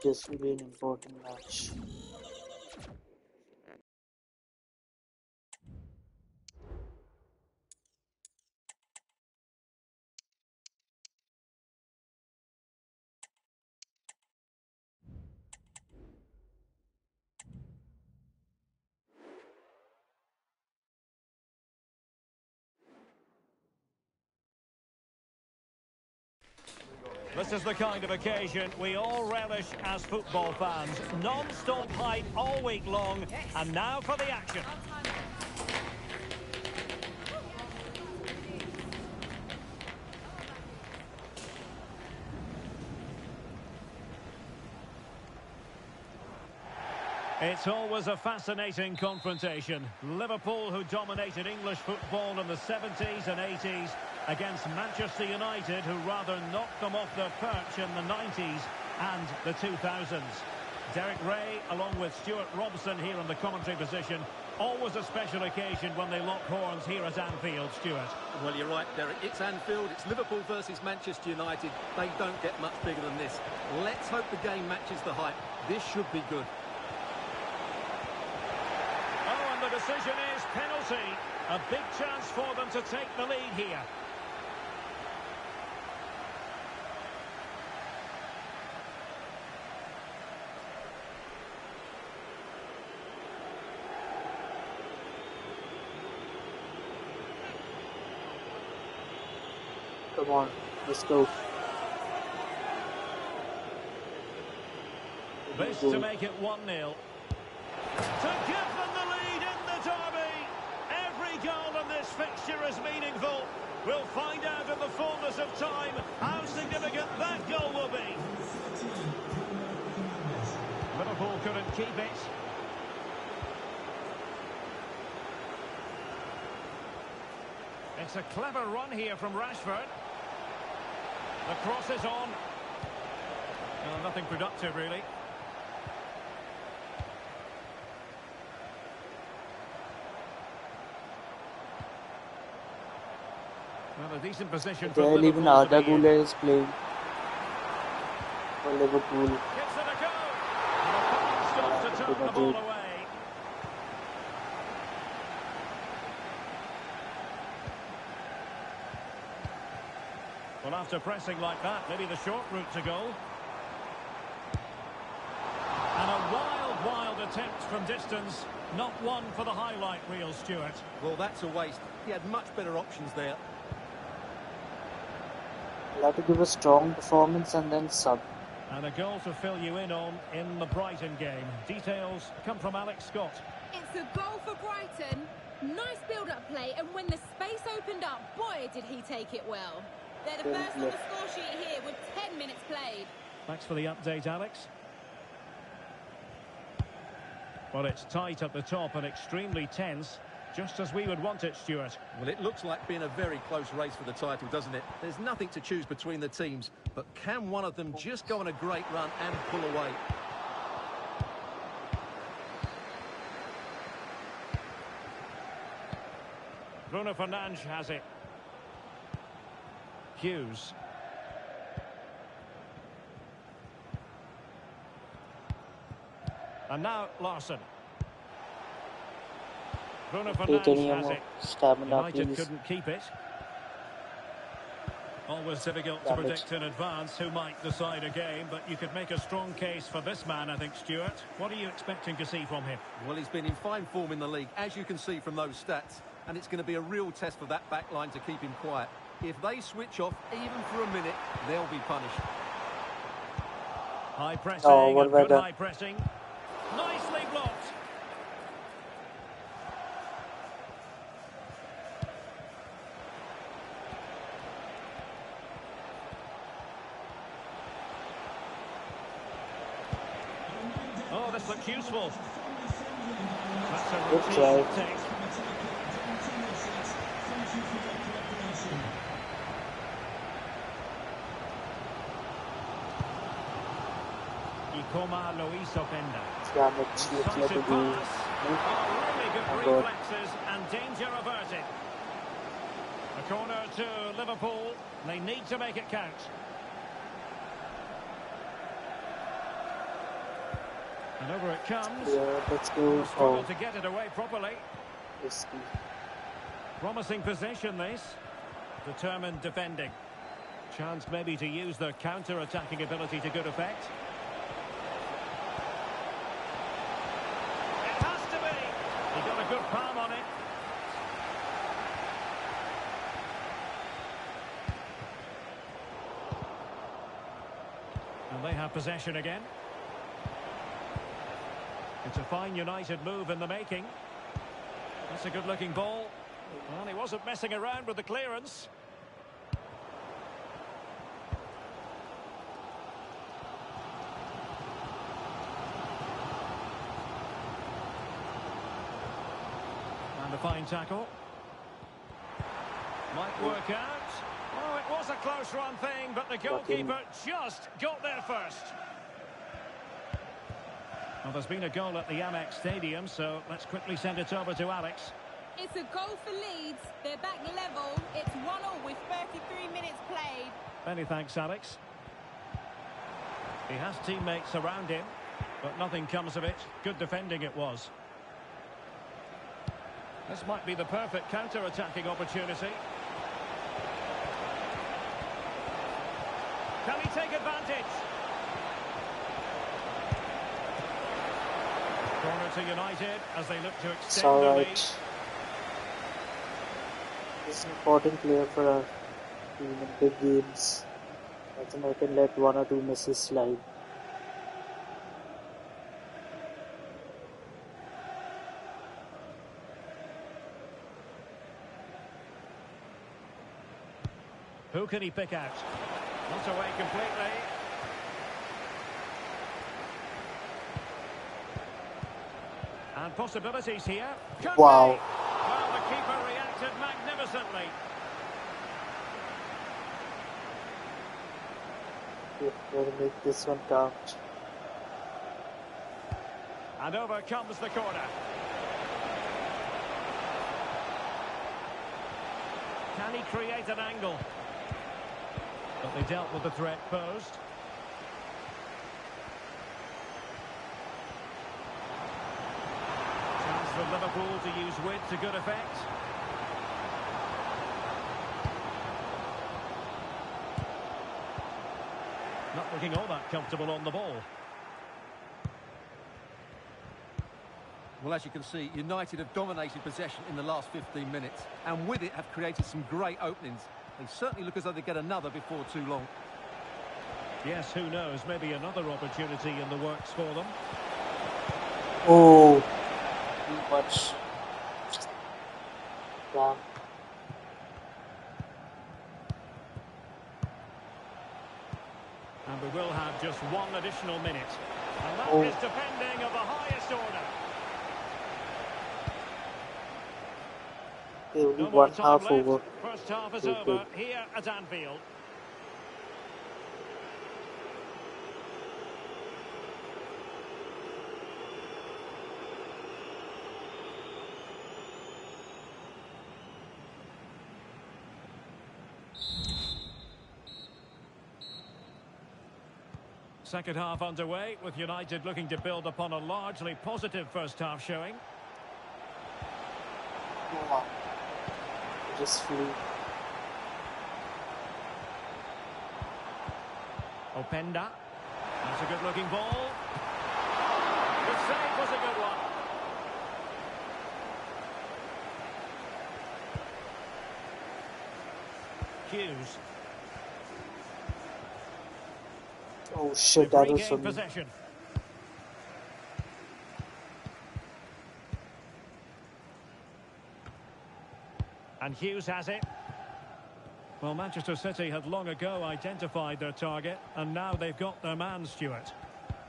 This will be an important match. This is the kind of occasion we all relish as football fans. Non-stop hype all week long, and now for the action. It's always a fascinating confrontation. Liverpool, who dominated English football in the 70s and 80s, against Manchester United, who rather knocked them off their perch in the 90s and the 2000s. Derek Ray, along with Stuart Robson here in the commentary position. Always a special occasion when they lock horns here at Anfield, Stuart. Well, you're right, Derek. It's Anfield. It's Liverpool versus Manchester United. They don't get much bigger than this. Let's hope the game matches the hype. This should be good. Oh, and the decision is penalty. A big chance for them to take the lead here. Come on, let's go. This to make it 1-0. To give them the lead in the derby. Every goal in this fixture is meaningful. We'll find out in the fullness of time how significant that goal will be. Liverpool couldn't keep it. It's a clever run here from Rashford. The cross is on. Well, nothing productive, really. Well, a decent position for Liverpool. Even Arda Güler is playing for Liverpool. Gives it a go. And a fine stop to turn the ball away. Well, after pressing like that, maybe the short route to goal. And a wild attempt from distance. Not one for the highlight reel, Stuart. Well, that's a waste. He had much better options there. He'll have to give a strong performance and then sub. And a goal to fill you in on in the Brighton game. Details come from Alex Scott. It's a goal for Brighton. Nice build-up play, and when the space opened up, boy, did he take it well. They're the first on the score sheet here with 10 minutes played. Thanks for the update, Alex. Well, it's tight at the top and extremely tense, just as we would want it, Stuart. Well, it looks like being a very close race for the title, doesn't it? There's nothing to choose between the teams, but can one of them just go on a great run and pull away? Bruno Fernandes has it. Hughes. And now Larson. Bruno Fernandes has it. United couldn't keep it. Always difficult to predict in advance who might decide a game, but you could make a strong case for this man, I think, Stuart. What are you expecting to see from him? Well, he's been in fine form in the league, as you can see from those stats, and it's going to be a real test for that back line to keep him quiet. If they switch off, even for a minute, they'll be punished. High pressing, good high pressing. Nicely blocked. Oh, this looks useful. That's a good try. Ikoma Luis Openda. Such a pass. Really good reflexes and danger averted. A corner to Liverpool. They need to make it count. And over it comes. Yeah, let's go. Struggle Oh, to get it away properly. risky. Promising possession, this. Determined defending. Chance maybe to use their counter-attacking ability to good effect. It has to be. He got a good palm on it. And they have possession again. It's a fine United move in the making. That's a good-looking ball. Well, he wasn't messing around with the clearance. And a fine tackle. Might work out. Oh, it was a close run thing, but the goalkeeper just got there first. Well, there's been a goal at the Amex Stadium, so let's quickly send it over to Alex. It's a goal for Leeds. They're back level. It's 1-1 with 33 minutes played. Many thanks, Alex. He has teammates around him, but nothing comes of it. Good defending it was. This might be the perfect counter-attacking opportunity. Can he take advantage? Corner to United as they look to It's extend the lead. alright. He's an important player for our team in big games. I think I can let one or two misses slide. Who can he pick out? Not away completely. And possibilities here. Could Wow. be. Well, the keeper reacted magnificently. We've got to make this one count. And over comes the corner. Can he create an angle? But they dealt with the threat posed. Chance for Liverpool to use width to good effect. Not looking all that comfortable on the ball. Well, as you can see, United have dominated possession in the last 15 minutes, and with it have created some great openings. They certainly look as though they get another before too long. Yes, who knows? Maybe another opportunity in the works for them. Oh, too much. Damn. And we will have just one additional minute. And that Oh. is defending of the highest order. Okay, only No more one time half left. over. First half is Okay. over here at Anfield. Second half underway, with United looking to build upon a largely positive first half showing. Wow. Just flew. Openda. That's a good-looking ball. The save was a good one. Hughes. Oh shit, that was Regained from me. possession. And Hughes has it. Well, Manchester City had long ago identified their target, and now they've got their man, Stuart.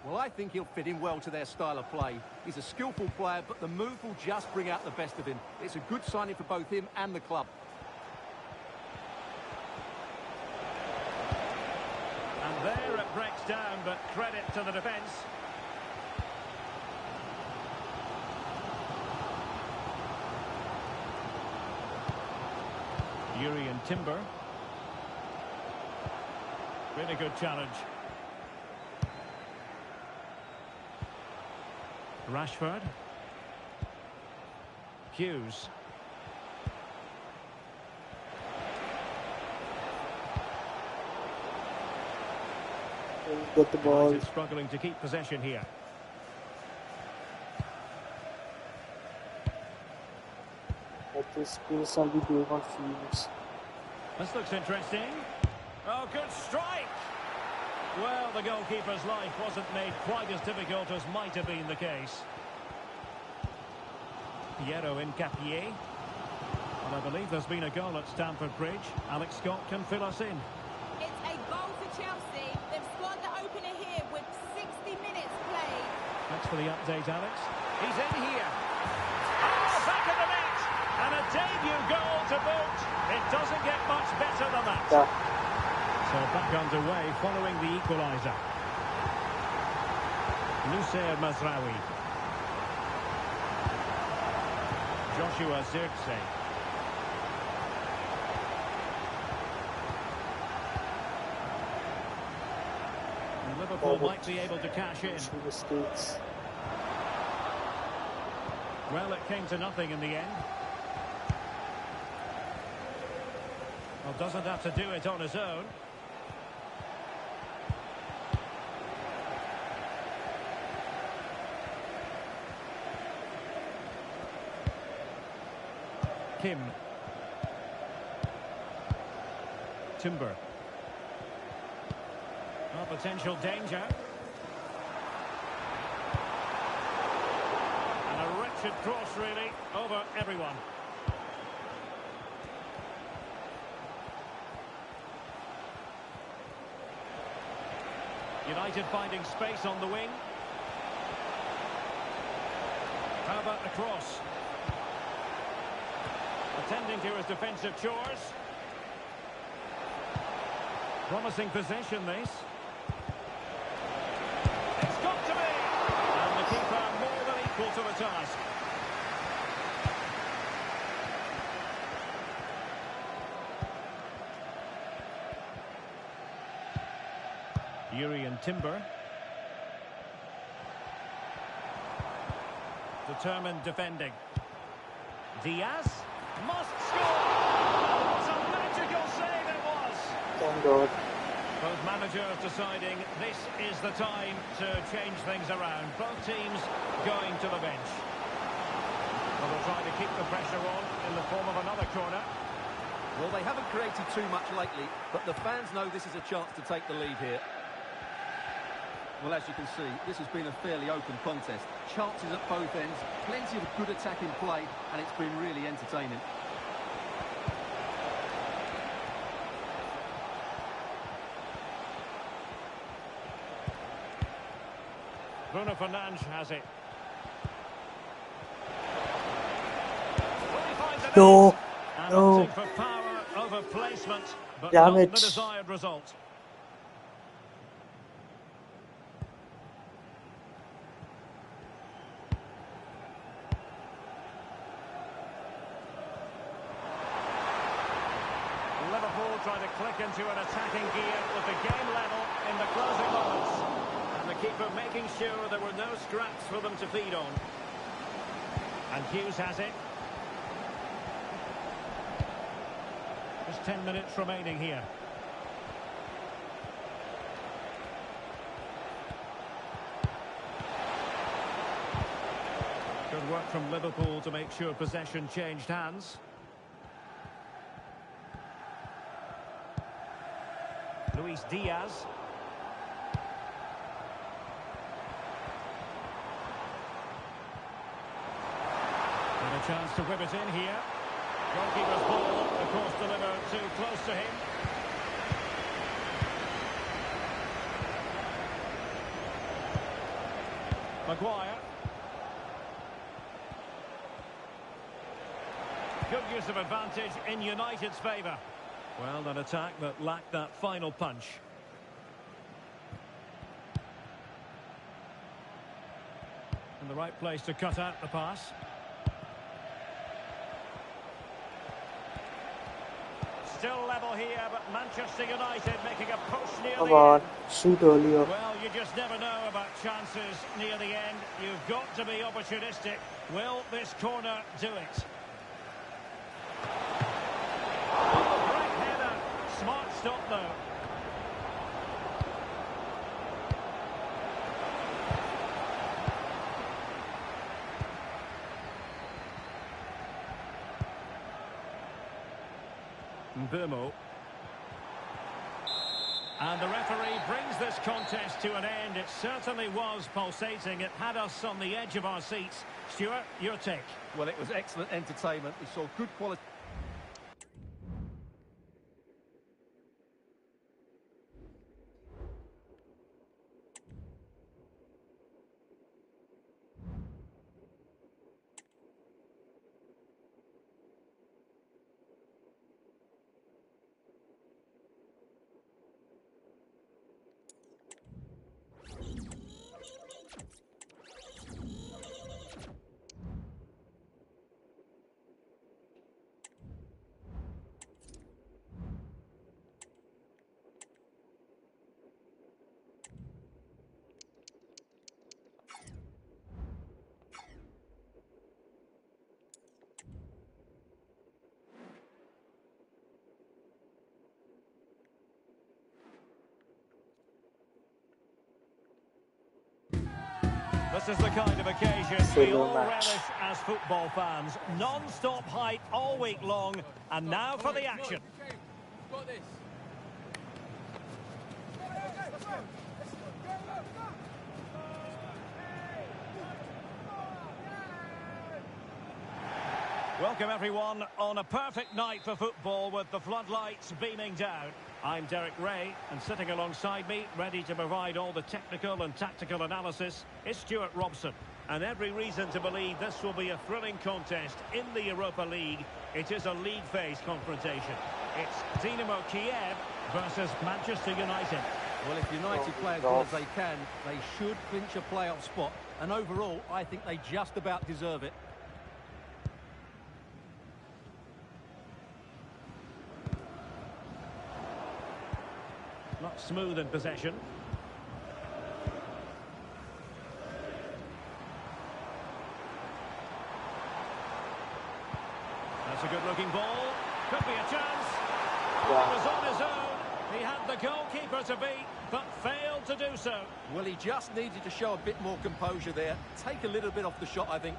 Well, I think he'll fit in well to their style of play. He's a skillful player, but the move will just bring out the best of him. It's a good signing for both him and the club. And there it breaks down, but credit to the defence. Yuri and Timber. Really good challenge. Rashford. Hughes. Get the ball. United struggling to keep possession here. At this pace, I'll be doing on fields. This looks interesting. Oh, good strike! Well, the goalkeeper's life wasn't made quite as difficult as might have been the case. Piero in Capier. And I believe there's been a goal at Stamford Bridge. Alex Scott can fill us in. It's a goal for Chelsea. They've scored the opener here with 60 minutes played. Thanks for the update, Alex. He's in here. Oh, back of the net! And a debut goal to boot. It doesn't get much better than that. Yeah. So back underway following the equaliser. Nusayr Mazraoui. Joshua Zirkzee. And Liverpool might be able to cash in. Two mistakes. Well, it came to nothing in the end. Well, doesn't have to do it on his own. Kim. Timber. Oh, potential danger. And a wretched cross, really, over everyone. United finding space on the wing. How about the cross? Attending to his defensive chores. Promising possession, this. It's got to be! And the keeper more than equal to the task. Urian Timber. Determined defending. Diaz must score! What a magical save it was! Thank God. Both managers deciding this is the time to change things around. Both teams going to the bench. Well, they'll try to keep the pressure on in the form of another corner. Well, they haven't created too much lately, but the fans know this is a chance to take the lead here. Well, as you can see, this has been a fairly open contest. Chances at both ends, plenty of good attacking play, and it's been really entertaining. Bruno Fernandes has it. No. And No. opting for power over placement, but Damn not it. the desired result. Liverpool trying to click into an attacking gear with the game level in the closing moments. And the keeper making sure there were no scraps for them to feed on. And Hughes has it. Just 10 minutes remaining here. Good work from Liverpool to make sure possession changed hands. Luis Diaz. And a chance to whip it in here. Goalkeeper's ball, of course, delivered too close to him. Maguire. Good use of advantage in United's favour. Well, an attack that lacked that final punch. In the right place to cut out the pass. Still level here, but Manchester United making a push near Come the on, end. shoot earlier. Well, you just never know about chances near the end. You've got to be opportunistic. Will this corner do it? Great header. Smart stop, though. Burmo. And the referee brings this contest to an end. It certainly was pulsating. It had us on the edge of our seats. Stuart, your take? Well, it was excellent entertainment. We saw good quality. This is the kind of occasion we all relish as football fans. Non-stop hype all week long. And now for the action. Welcome everyone on a perfect night for football with the floodlights beaming down. I'm Derek Ray, and sitting alongside me, ready to provide all the technical and tactical analysis, is Stuart Robson. And every reason to believe this will be a thrilling contest in the Europa League. It is a league phase confrontation. It's Dynamo Kiev versus Manchester United. Well, if United play as well as they can, they should clinch a playoff spot. And overall, I think they just about deserve it. Not smooth in possession. That's a good-looking ball. Could be a chance. He was on his own. He had the goalkeeper to beat, but failed to do so. Well, he just needed to show a bit more composure there. Take a little bit off the shot, I think.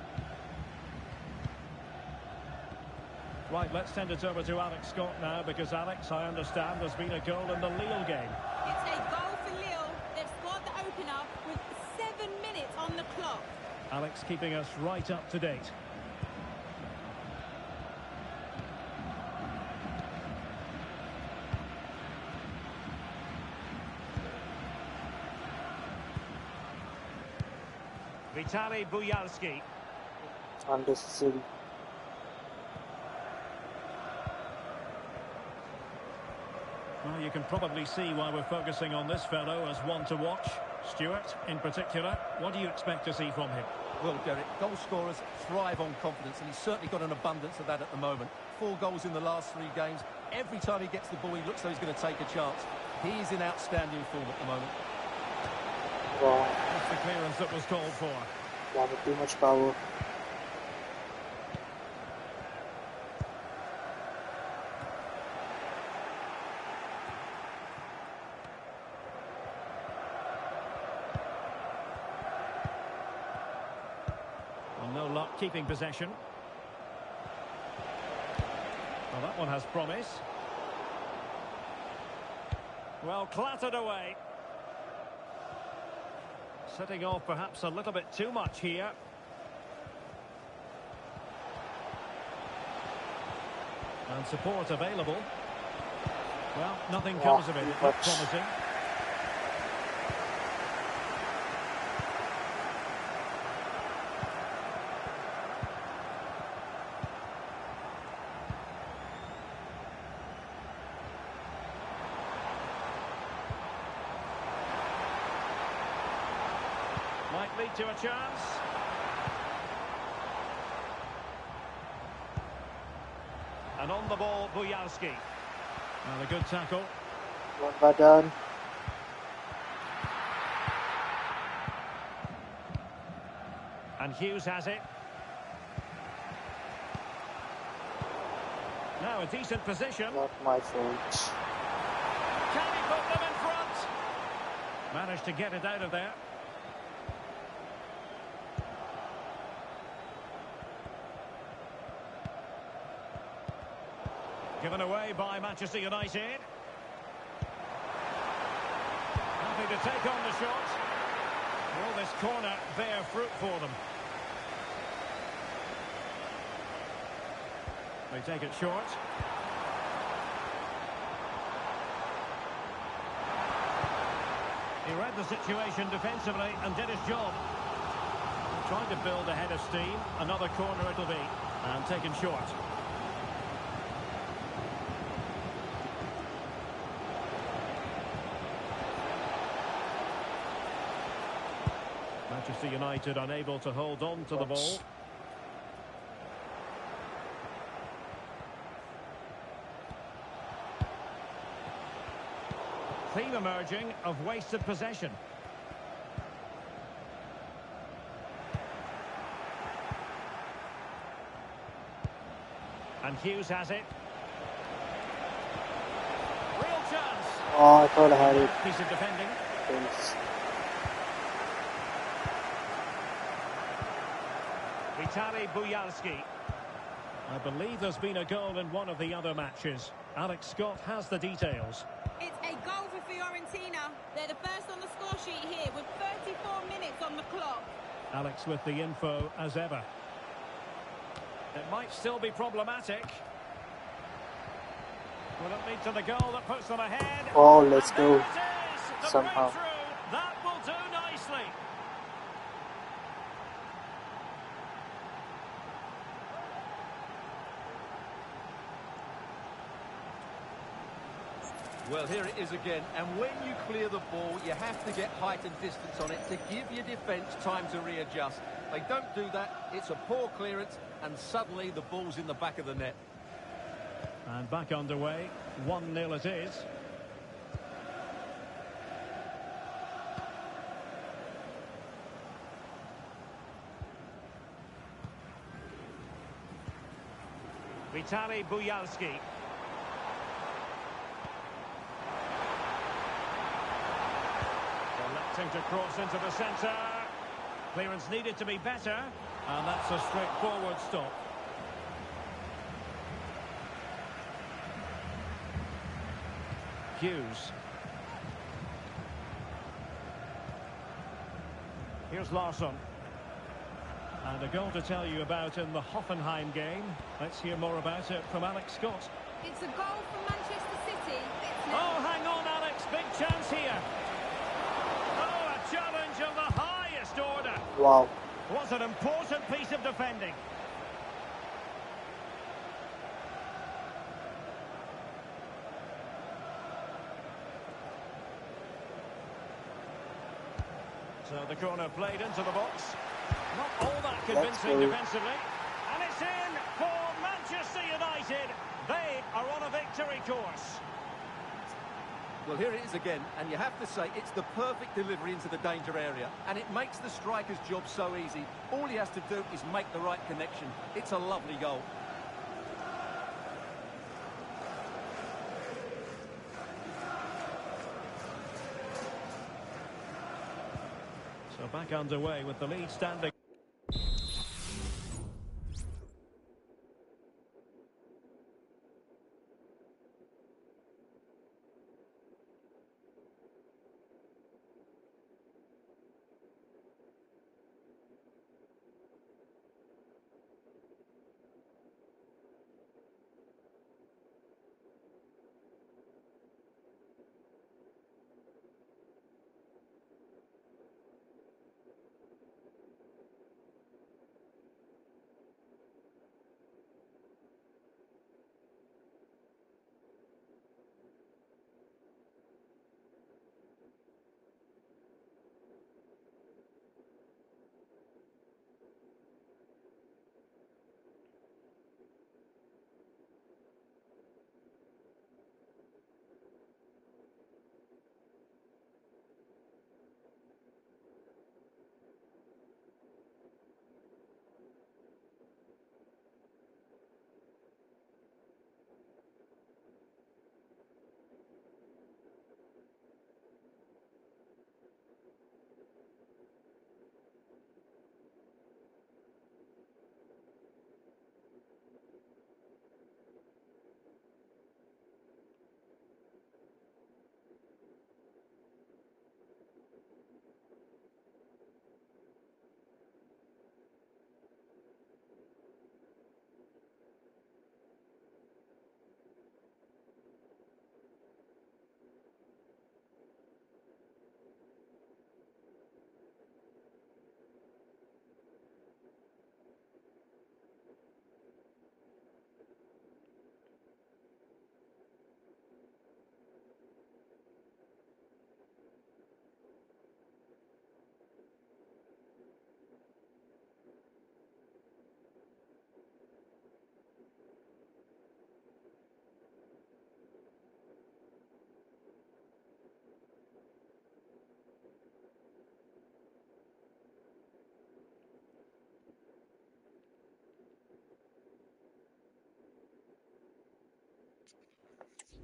Right, let's send it over to Alex Scott now, because Alex, I understand, there's been a goal in the Lille game. It's a goal for Lille. They've scored the opener with 7 minutes on the clock. Alex keeping us right up to date. Vitaly Buyalski. Unnecessary. Well, you can probably see why we're focusing on this fellow as one to watch. Stuart, in particular, what do you expect to see from him? Well, Derek, goal scorers thrive on confidence, and he's certainly got an abundance of that at the moment. 4 goals in the last 3 games. Every time he gets the ball, he looks like he's going to take a chance. He's in outstanding form at the moment. That's the clearance that was called for. With too much power. No luck keeping possession. Well, that one has promise. Well, clattered away. Setting off perhaps a little bit too much here. And support available. Well, nothing comes of it. Not promising. Might lead to a chance. And on the ball, Buyalski. Well, a good tackle. One by done. And Hughes has it. Now a decent position. Not my fault. Can he put them in front? Managed to get it out of there. Given away by Manchester United. Happy to take on the shot. Will this corner bear fruit for them? They take it short. He read the situation defensively and did his job. Trying to build ahead of steam. Another corner it'll be. And taken short. Manchester United unable to hold on to the ball. Theme emerging of wasted possession. And Hughes has it. Real chance. Oh, I thought I had it. Piece of defending. Thanks. Vitaly Bujalski. I believe there's been a goal in one of the other matches. Alex Scott has the details. It's a goal for Fiorentina. They're the first on the score sheet here with 34 minutes on the clock. Alex with the info as ever. It might still be problematic. Will it lead to the goal that puts them ahead? Oh, let's And go. there it is, the Somehow. breakthrough. That will do nicely. Well, here it is again, and when you clear the ball, you have to get height and distance on it to give your defence time to readjust. They don't do that, it's a poor clearance, and suddenly the ball's in the back of the net. And back underway, 1-0 it is. Vitaly Bujalski. Electing to cross into the centre. Clearance needed to be better, and that's a straightforward stop. Hughes. Here's Larsson. And a goal to tell you about in the Hoffenheim game. Let's hear more about it from Alex Scott. It's a goal for Manchester City. It's now. Oh, hang on, Alex. Big chance here. Oh, a challenge of the highest order. Wow. Was an important piece of defending. So the corner played into the box. Not all that convincing defensively. And it's in for Manchester United. They are on a victory course. Well, here it is again, and you have to say it's the perfect delivery into the danger area, and it makes the striker's job so easy. All he has to do is make the right connection. It's a lovely goal. So back underway with the lead standing.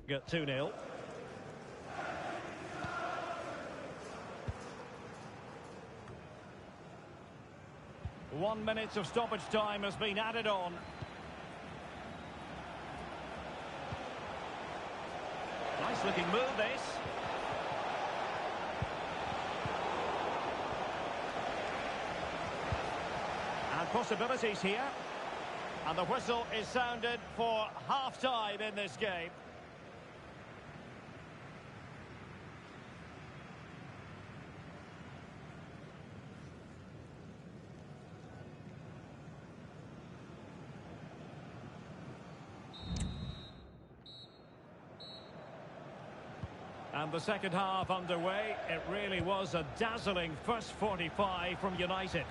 Get 2-0. One minute of stoppage time has been added on. Nice looking move, this. And possibilities here. And the whistle is sounded for half-time in this game. And the second half underway. It really was a dazzling first 45 from United.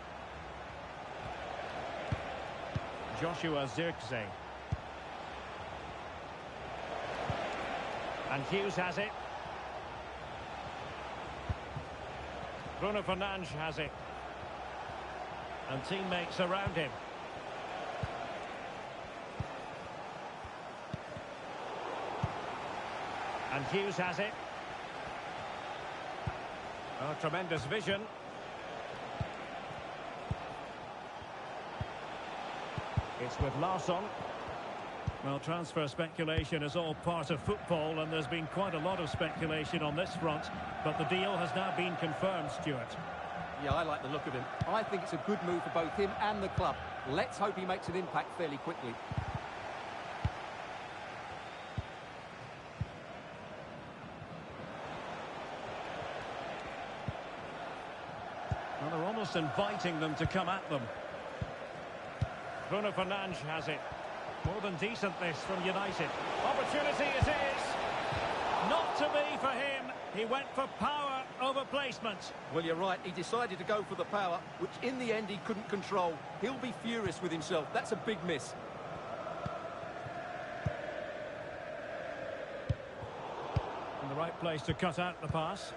Joshua Zirkzee. And Hughes has it. Bruno Fernandes has it. And teammates around him. And Hughes has it. Oh, tremendous vision. It's with Larsson. Well, transfer speculation is all part of football, and there's been quite a lot of speculation on this front, but the deal has now been confirmed, Stuart. Yeah, I like the look of him. I think it's a good move for both him and the club. Let's hope he makes an impact fairly quickly. Well, they're almost inviting them to come at them. Bruno Fernandes has it. More than decent this from United. Opportunity it is. Not to be for him. He went for power over placement. Well, you're right. He decided to go for the power, which in the end he couldn't control. He'll be furious with himself. That's a big miss. In the right place to cut out the pass.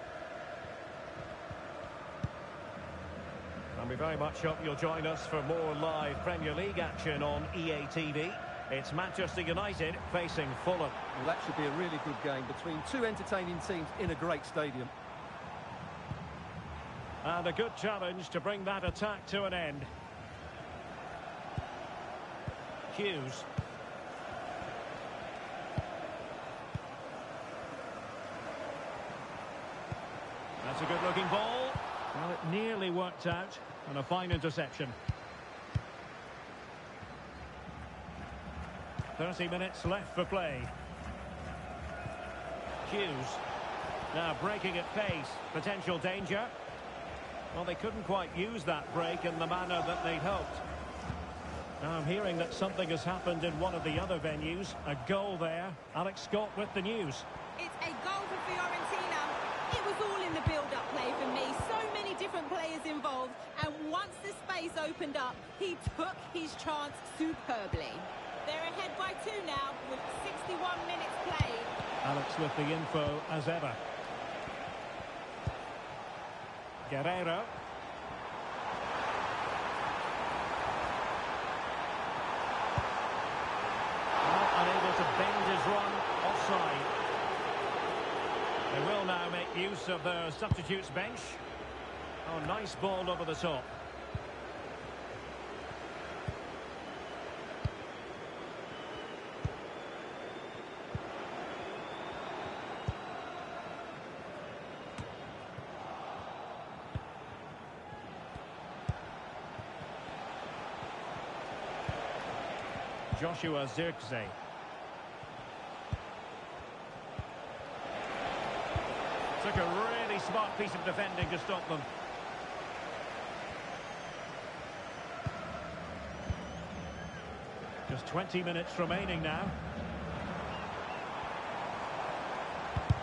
And we very much hope you'll join us for more live Premier League action on EA TV. It's Manchester United facing Fulham. Well, that should be a really good game between two entertaining teams in a great stadium. And a good challenge to bring that attack to an end. Hughes. That's a good-looking ball. Well, it nearly worked out, and a fine interception. 30 minutes left for play. Hughes. Now breaking at pace. Potential danger. Well, they couldn't quite use that break in the manner that they'd hoped. Now I'm hearing that something has happened in one of the other venues. A goal there. Alex Scott with the news. It's a goal for Fiorentina. It was all in the build-up play for me. So many different players involved. And once the space opened up, he took his chance superbly. They're ahead by 2 now with 61 minutes played. Alex with the info as ever. Guerreiro. Unable to bend his run. Offside. They will now make use of their substitutes bench. Oh, nice ball over the top. Joshua Zirkzee. Took a really smart piece of defending to stop them. Just 20 minutes remaining now.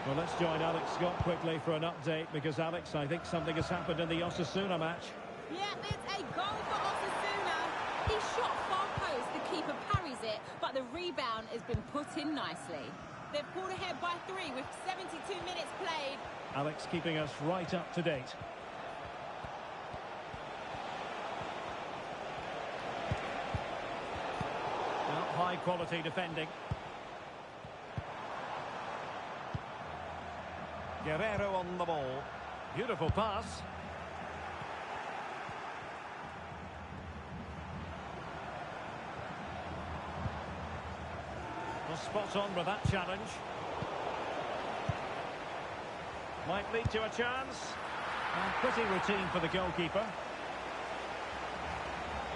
Well, let's join Alex Scott quickly for an update, because, Alex, I think something has happened in the Osasuna match. Yeah, it's a goal for Osasuna. He shot far post, the keeper parries it, but the rebound has been put in nicely. They've pulled ahead by 3 with 72 minutes played. Alex keeping us right up to date. Well, high quality defending. Guerrero on the ball. Beautiful pass. Well, spot on with that challenge. Might lead to a chance. And pretty routine for the goalkeeper.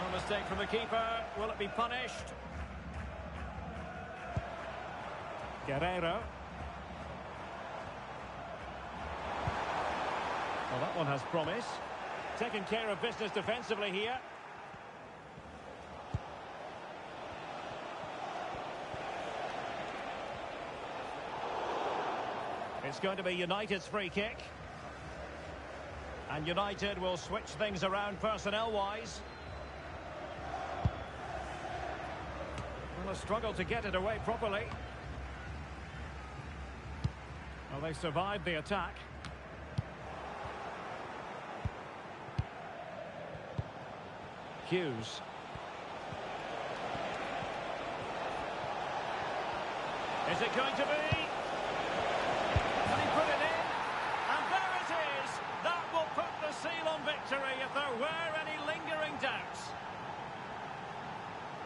No mistake from the keeper. Will it be punished? Guerrero. Well, that one has promise. Taking care of business defensively here. It's going to be United's free kick. And United will switch things around personnel-wise. Well, a struggle to get it away properly. Well, they survived the attack. Hughes. Is it going to be? Can he put it in? And there it is! That will put the seal on victory if there were any lingering doubts.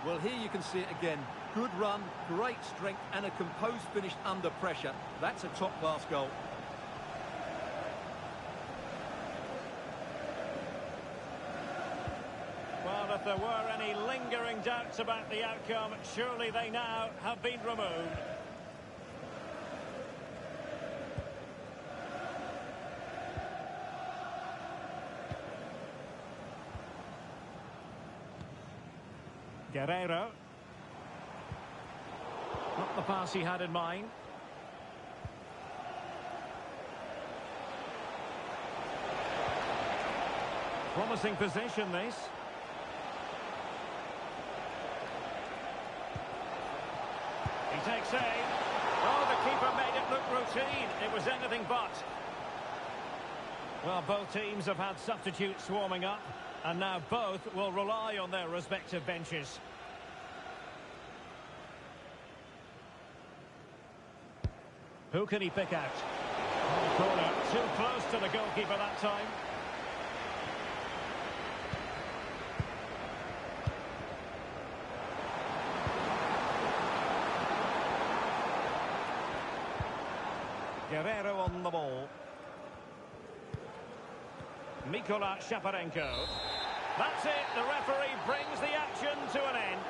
Well, here you can see it again. Good run, great strength, and a composed finish under pressure. That's a top-class goal. Well, if there were any lingering doubts about the outcome, surely they now have been removed. Guerrero. Not the pass he had in mind. Promising position, this. He takes aim. Oh, the keeper made it look routine. It was anything but. Well, both teams have had substitutes swarming up, and now both will rely on their respective benches. Who can he pick out? Corner, too close to the goalkeeper that time. Guerrero on the ball. Mikola Shaparenko. That's it, the referee brings the action to an end.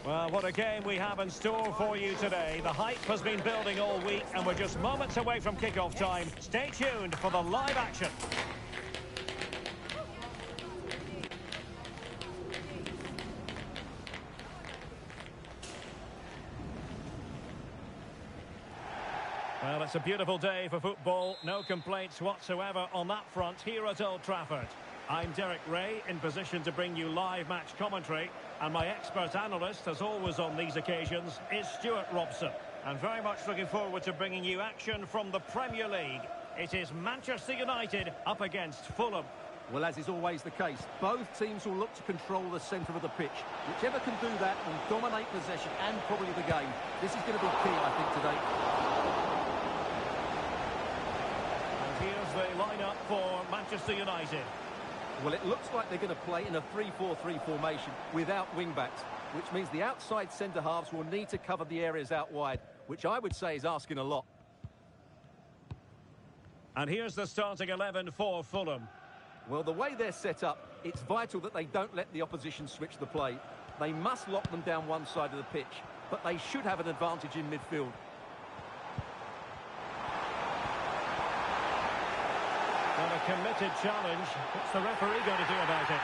Well, what a game we have in store for you today. The hype has been building all week, and we're just moments away from kick-off time. Stay tuned for the live action. Well, it's a beautiful day for football. No complaints whatsoever on that front here at Old Trafford. I'm Derek Ray, in position to bring you live match commentary. And my expert analyst, as always on these occasions, is Stuart Robson. And very much looking forward to bringing you action from the Premier League. It is Manchester United up against Fulham. Well, as is always the case, both teams will look to control the centre of the pitch. Whichever can do that will dominate possession and probably the game. This is going to be key, I think, today. And here's the lineup for Manchester United. Well, it looks like they're going to play in a 3-4-3 formation without wing-backs, which means the outside centre-halves will need to cover the areas out wide, which I would say is asking a lot. And here's the starting 11 for Fulham. Well, the way they're set up, it's vital that they don't let the opposition switch the play. They must lock them down one side of the pitch, but they should have an advantage in midfield. Well, a committed challenge. What's the referee going to do about it?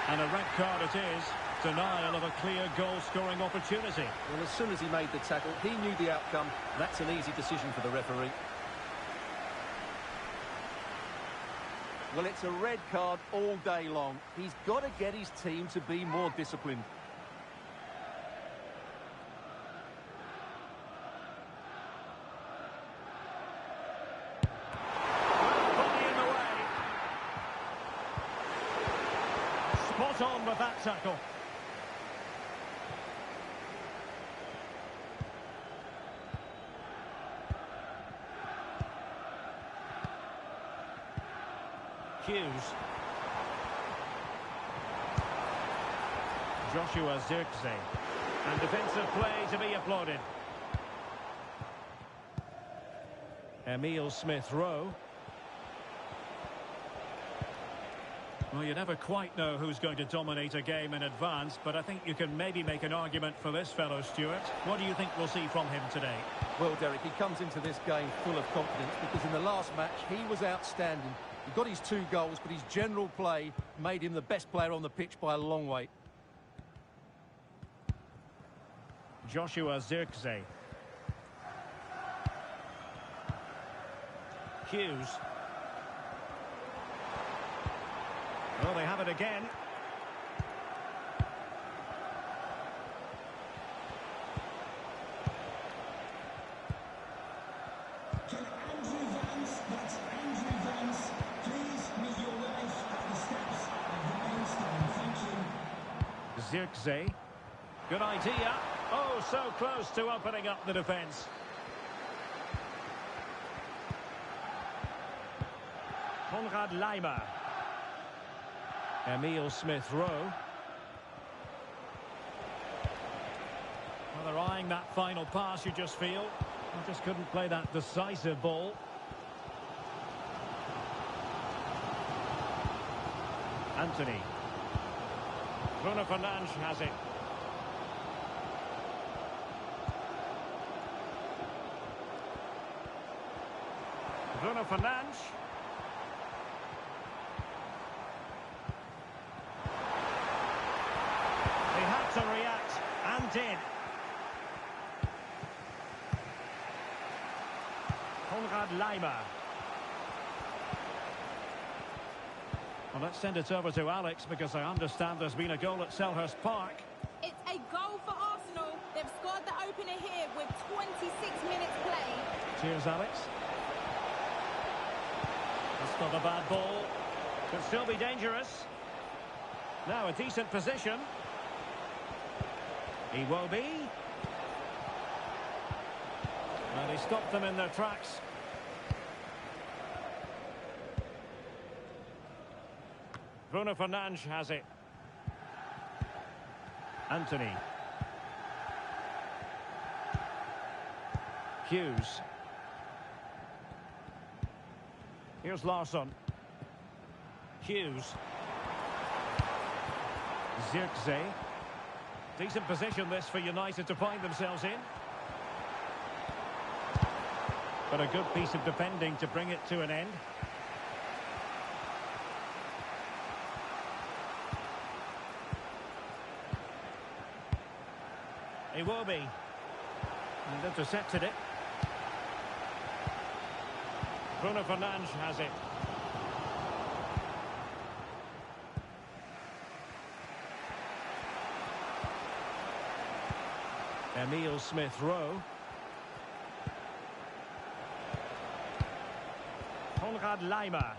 And a red card it is. Denial of a clear goal-scoring opportunity. Well, as soon as he made the tackle, he knew the outcome. That's an easy decision for the referee. Well, it's a red card all day long. He's got to get his team to be more disciplined. Body in the way. Spot on with that tackle. Hughes. Joshua Zirkzee. And defensive play to be applauded. Emile Smith-Rowe. Well, you never quite know who's going to dominate a game in advance, but I think you can maybe make an argument for this fellow, Stuart. What do you think we'll see from him today? Well, Derek, he comes into this game full of confidence because in the last match, he was outstanding. He got his 2 goals, but his general play made him the best player on the pitch by a long way. Joshua Zirkzee. Hughes. Well, they have it again. Zirkzee. Good idea. Oh, so close to opening up the defence. Konrad Laimer. Emile Smith-Rowe. Well, they're eyeing that final pass, you just feel. They just couldn't play that decisive ball. Anthony. Bruno Fernandes has it. Bruno Fernandes. He had to react and did. Konrad Laimer. Well, let's send it over to Alex because I understand there's been a goal at Selhurst Park. It's a goal for Arsenal. They've scored the opener here with 26 minutes played. Cheers, Alex. That's not a bad ball. Could still be dangerous. Now a decent position. He will be. Well, he stopped them in their tracks. Bruno Fernandes has it. Anthony. Hughes. Here's Larsson. Hughes. Zirkzee. Decent position this for United to find themselves in. But a good piece of defending to bring it to an end. He will be. And intercepted it. Bruno Fernandes has it. Emile Smith-Rowe. Konrad Laimer.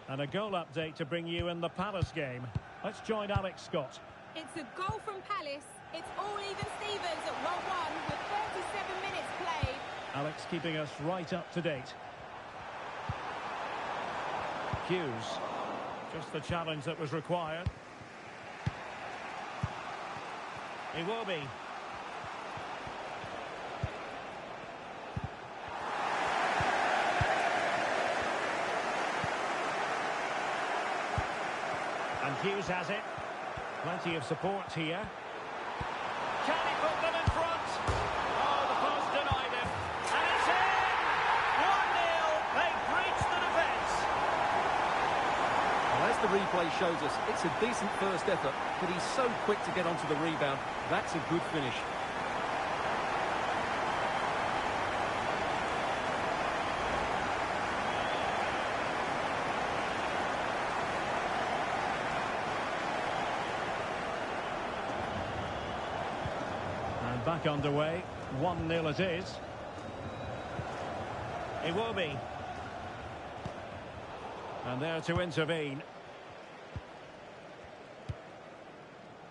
And a goal update to bring you in the Palace game. Let's join Alex Scott. It's a goal from Palace. It's all even Stevens at 1-1 with 37 minutes played. Alex keeping us right up to date. Hughes. Just the challenge that was required. He will be. And Hughes has it. Plenty of support here. Can he put them in front? Oh, the post denied him. And it's in! 1-0. They breached the defence. Well, as the replay shows us, it's a decent first effort, but he's so quick to get onto the rebound. That's a good finish. And back underway. 1-0 it is. It will be. And there to intervene.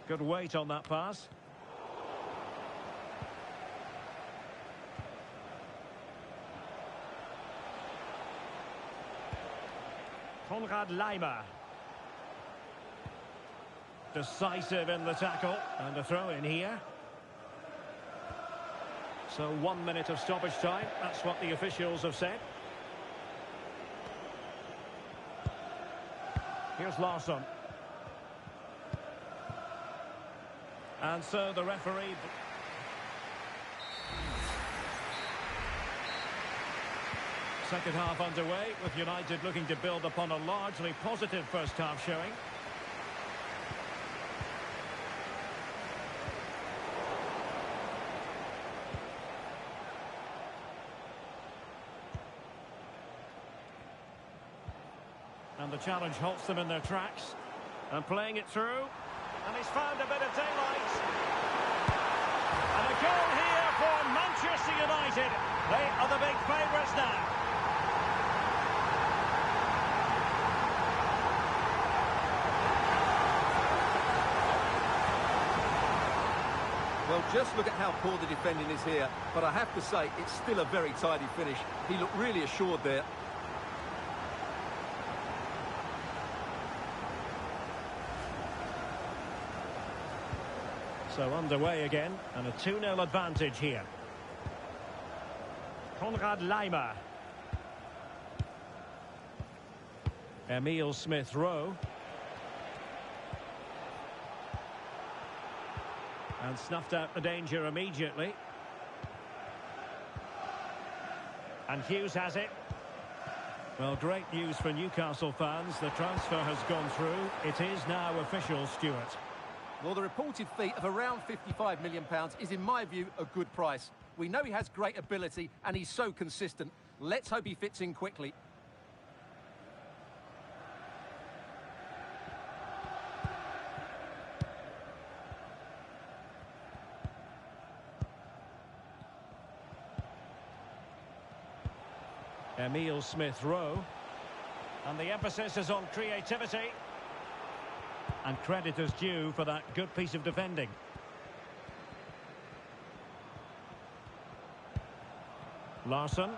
Good weight on that pass. Konrad Laimer. Decisive in the tackle. And a throw in here. So 1 minute of stoppage time. That's what the officials have said. Here's Larsson. And so the referee... Second half underway, with United looking to build upon a largely positive first half showing. And the challenge halts them in their tracks. And playing it through. And he's found a bit of daylight. And a goal here for Manchester United. They are the big favourites now. Well, just look at how poor the defending is here. But I have to say, it's still a very tidy finish. He looked really assured there. So underway again, and a 2-0 advantage here. Konrad Laimer. Emile Smith-Rowe. And snuffed out the danger immediately. And Hughes has it. Well, great news for Newcastle fans. The transfer has gone through. It is now official, Stuart. Well, the reported fee of around £55 million is, in my view, a good price. We know he has great ability and he's so consistent. Let's hope he fits in quickly. Emile Smith-Rowe. And the emphasis is on creativity. And credit is due for that good piece of defending. Larsson.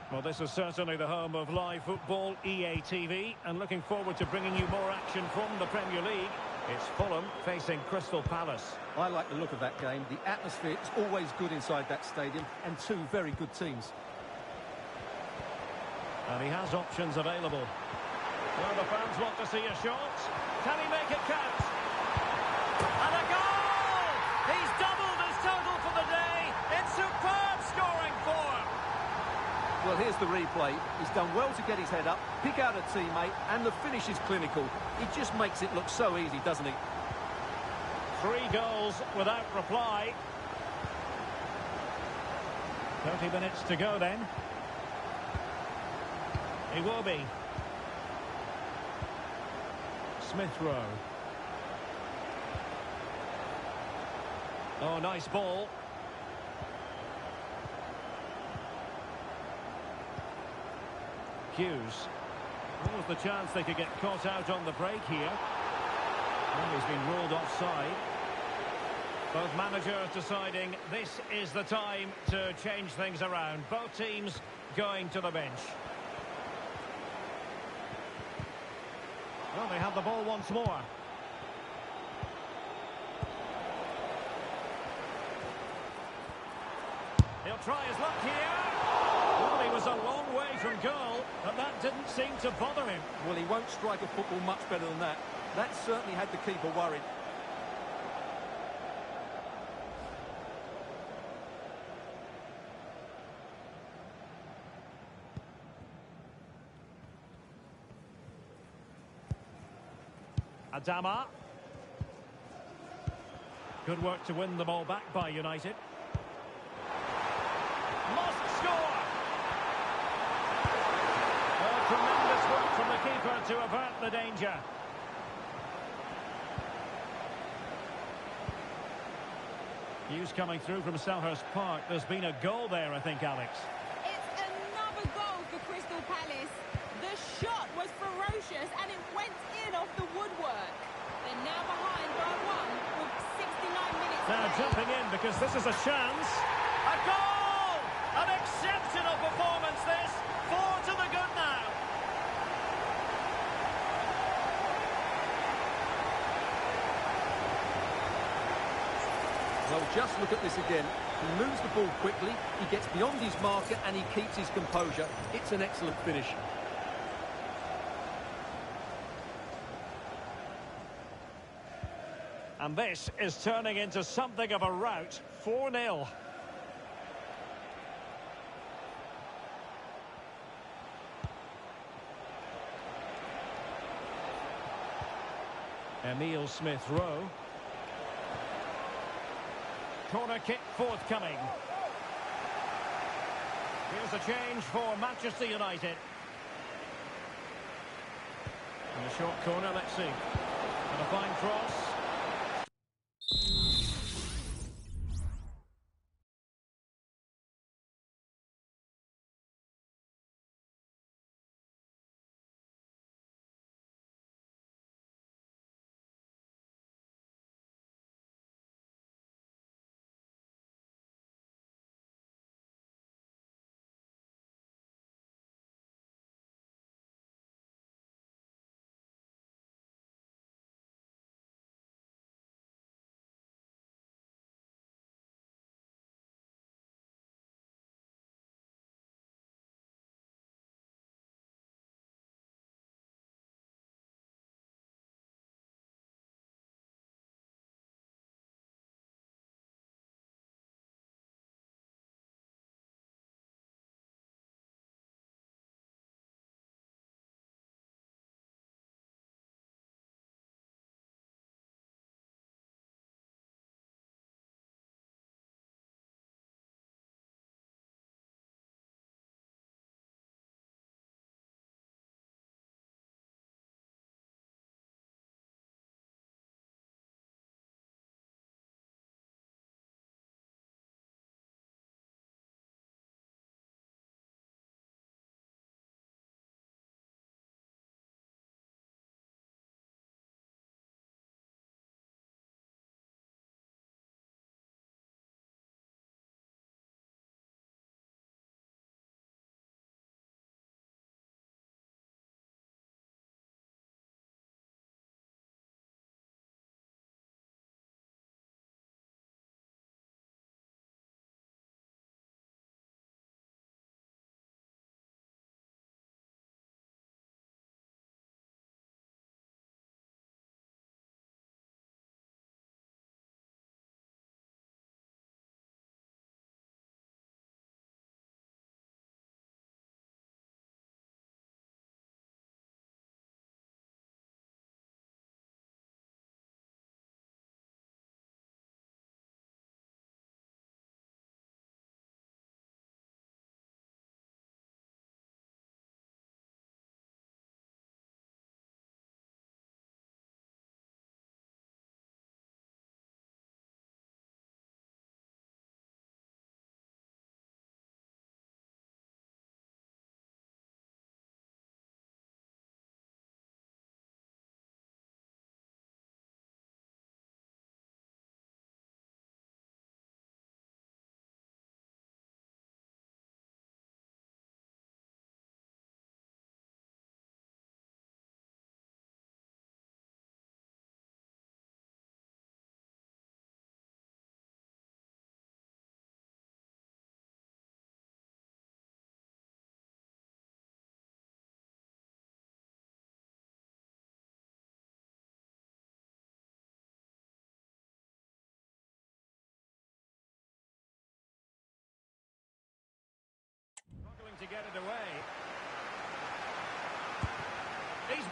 Well, this is certainly the home of live football, EA TV, and looking forward to bringing you more action from the Premier League. It's Fulham facing Crystal Palace. I like the look of that game. The atmosphere is always good inside that stadium, and two very good teams. And he has options available. Well, the fans want to see a shot. Can he make it count? And a goal! He's doubled his total for the day in superb scoring form. Well, here's the replay. He's done well to get his head up, pick out a teammate, and the finish is clinical. He just makes it look so easy, doesn't he? 3 goals without reply. 30 minutes to go then. He will be. Smith-Rowe. Oh, nice ball. Hughes. What was the chance they could get caught out on the break here? And he's been ruled offside. Both managers deciding this is the time to change things around. Both teams going to the bench. Well, they have the ball once more. He'll try his luck here. Well, he was a long way from goal, but that didn't seem to bother him. Well, he won't strike a football much better than that. That certainly had the keeper worried. Adama. Good work to win the ball back by United. Must score! Well, tremendous work from the keeper to avert the danger. Hughes coming through from Selhurst Park. There's been a goal there, I think, Alex. It's another goal for Crystal Palace. The shot was ferocious and it went in off the woodwork. They're now behind by one with 69 minutes Now left. jumping in because this is a chance. A goal! An exceptional performance this. 4 to the good now. Well, just look at this again. He moves the ball quickly, he gets beyond his marker and he keeps his composure. It's an excellent finish. And this is turning into something of a rout. 4-0. Emile Smith-Rowe. Corner kick forthcoming. Here's a change for Manchester United. In the short corner, let's see. And a fine cross.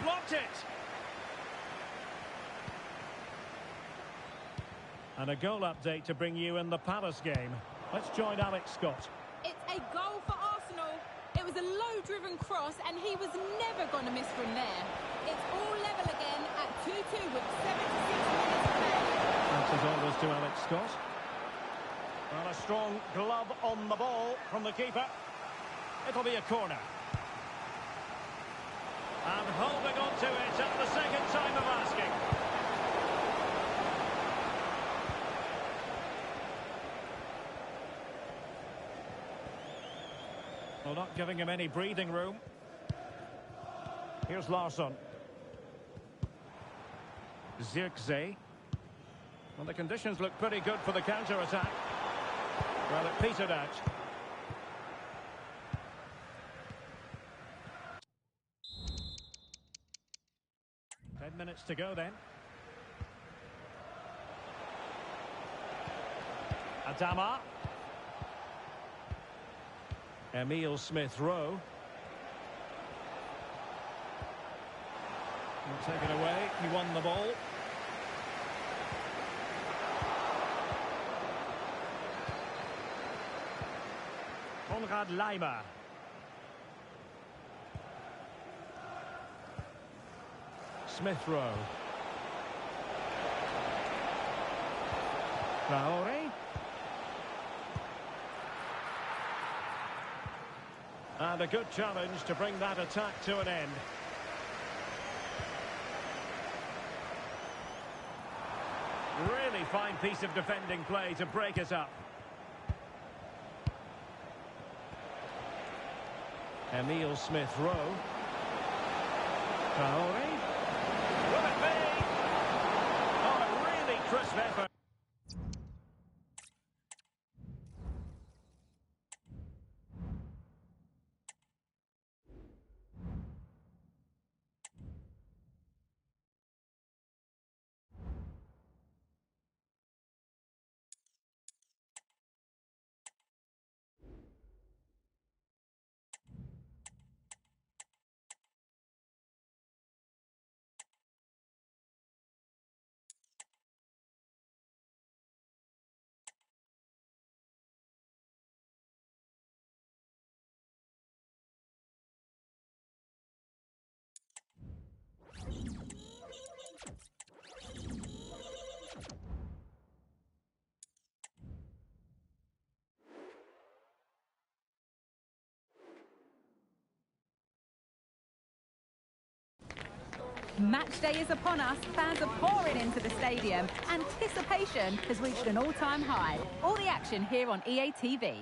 blocked it. And a goal update to bring you in the Palace game. Let's join Alex Scott. It's a goal for Arsenal. It was a low-driven cross, and he was never going to miss from there. It's all level again at 2-2 with 76 minutes to play. Thanks as always to Alex Scott. Well, a strong glove on the ball from the keeper. It'll be a corner. And holding on to it at the second time of asking. Well, not giving him any breathing room. Here's Larsson. Zirkzee. Well, the conditions look pretty good for the counter-attack. Well, it petered out. Minutes to go then. Adama. Emile Smith-Rowe. He'll take it away. He won the ball. Konrad Laimer. Smith-Rowe. Traore. And a good challenge to bring that attack to an end. Really fine piece of defending play to break it up. Emile Smith-Rowe. Traore. Will it be? Oh, a really crisp effort. Match day is upon us. Fans are pouring into the stadium. Anticipation has reached an all-time high. All the action here on EA TV.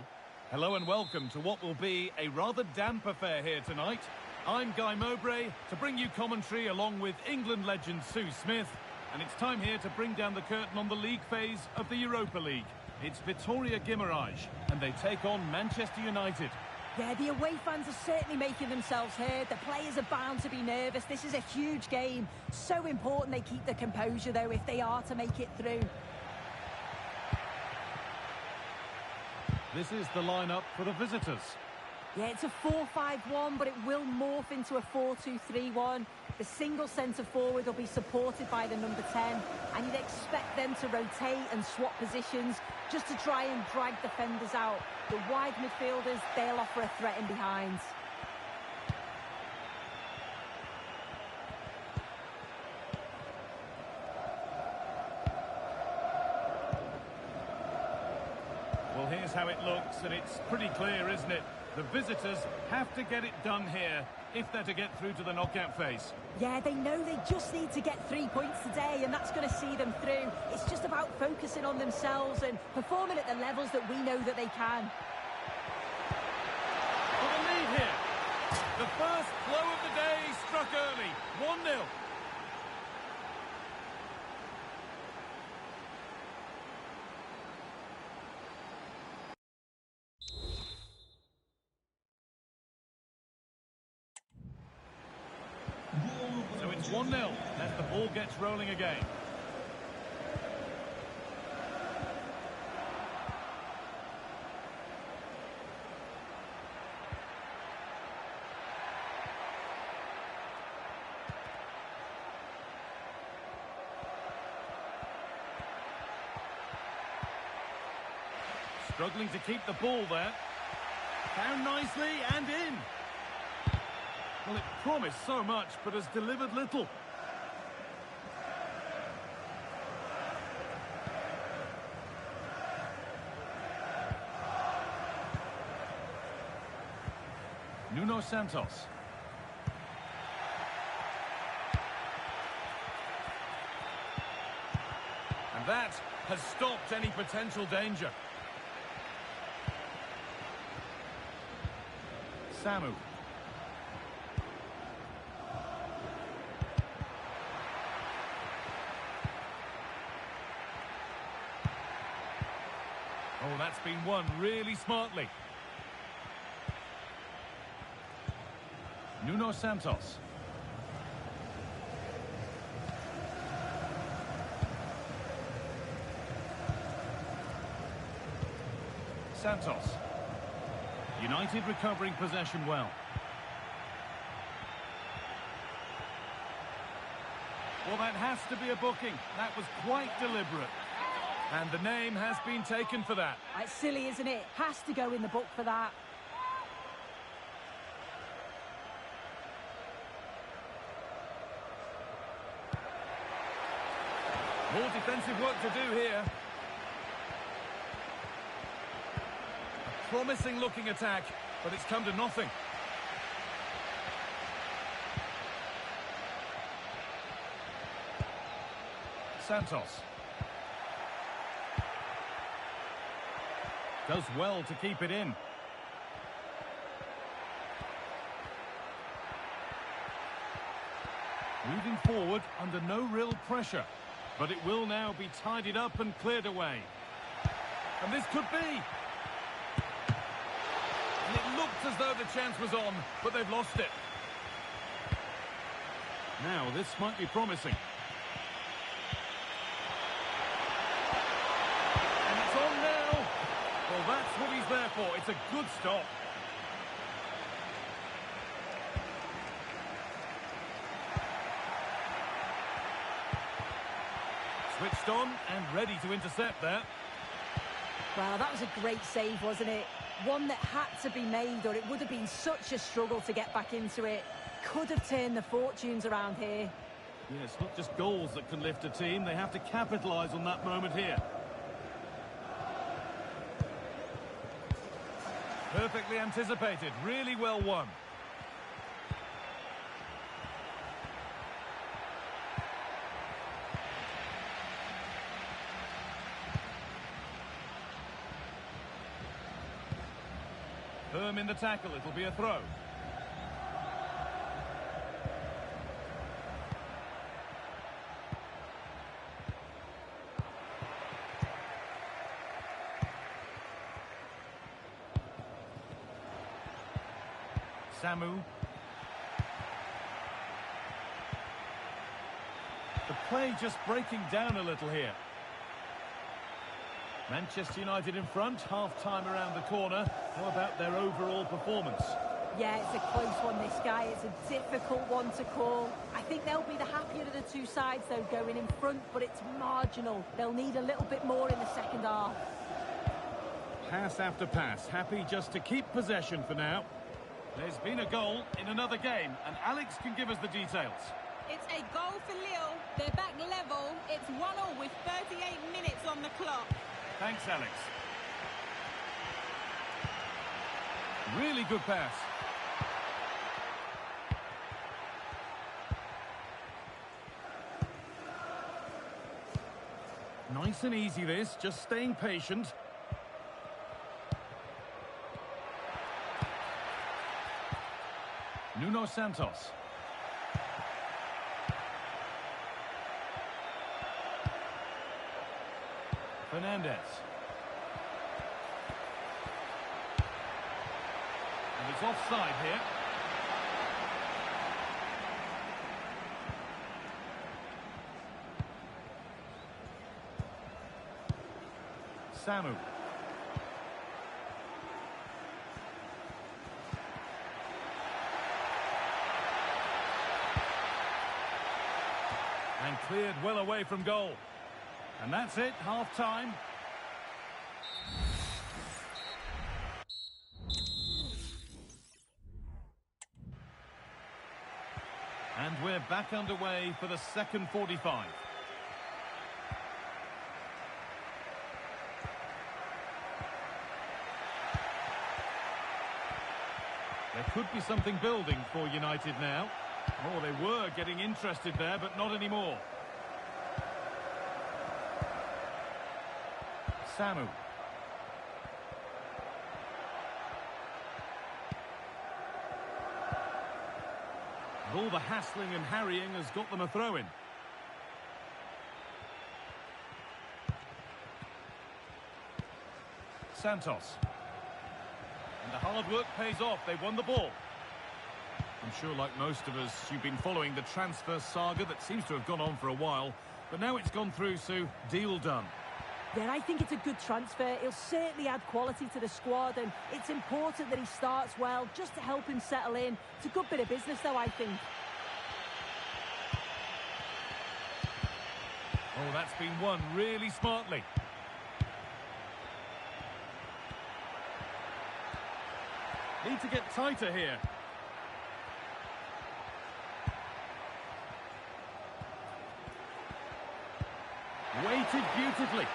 Hello and welcome to what will be a rather damp affair here tonight. I'm Guy Mowbray to bring you commentary along with England legend Sue Smith. And it's time here to bring down the curtain on the league phase of the Europa League. It's Vitoria Guimarães and they take on Manchester United. Yeah, the away fans are certainly making themselves heard. The players are bound to be nervous. This is a huge game. So important they keep their composure, though, if they are to make it through. This is the lineup for the visitors. Yeah, it's a 4-5-1, but it will morph into a 4-2-3-1. The single centre-forward will be supported by the number 10, and you'd expect them to rotate and swap positions just to try and drag defenders out. The wide midfielders, they'll offer a threat in behind. Well, here's how it looks, and it's pretty clear, isn't it? The visitors have to get it done here if they're to get through to the knockout phase. Yeah, they know they just need to get 3 points today, and that's going to see them through. It's just about focusing on themselves and performing at the levels that we know that they can. For the lead here. The first blow of the day struck early. 1-0. So it's 1-0 as the ball gets rolling again. Struggling to keep the ball there. Found nicely and in. Well, it promised so much, but has delivered little. Nuno Santos. And that has stopped any potential danger. Samu. Oh, that's been won really smartly. Nuno Santos. Santos. United recovering possession well. Well, that has to be a booking. That was quite deliberate. And the name has been taken for that. It's silly, isn't it? Has to go in the book for that. More defensive work to do here. A promising looking attack, but it's come to nothing. Santos. Does well to keep it in. Moving forward under no real pressure. But it will now be tidied up and cleared away. And this could be. And it looked as though the chance was on, but they've lost it. Now, this might be promising. And it's on now. Well, that's what he's there for. It's a good stop. Switched on and ready to intercept there. Well, that was a great save, wasn't it? One that had to be made, or it would have been such a struggle to get back into it. Could have turned the fortunes around here. Yeah, it's not just goals that can lift a team. They have to capitalise on that moment here. Perfectly anticipated. Really well won. Firm in the tackle, it'll be a throw. Samu. The play just breaking down a little here. Manchester United in front, half-time around the corner. How about their overall performance? Yeah, it's a close one, this guy. It's a difficult one to call. I think they'll be the happier of the two sides, though, going in front, but it's marginal. They'll need a little bit more in the second half. Pass after pass, happy just to keep possession for now. There's been a goal in another game, and Alex can give us the details. It's a goal for Lille. They're back level. It's 1-1 with 38 minutes on the clock. Thanks, Alex. Really good pass. Nice and easy this, just staying patient. Nuno Santos. Fernandez. And it's offside here. Samu. And cleared well away from goal. And that's it, half-time. And we're back underway for the second 45. There could be something building for United now. Oh, they were getting interested there, but not anymore. Samu. And all the hassling and harrying has got them a throw-in. Santos. And the hard work pays off. They won the ball. I'm sure, like most of us, you've been following the transfer saga that seems to have gone on for a while. But now it's gone through, Sue. Deal done. Yeah, I think it's a good transfer. He'll certainly add quality to the squad, and it's important that he starts well just to help him settle in. It's a good bit of business, though, I think. Oh, that's been won really smartly. Need to get tighter here. Weighted beautifully.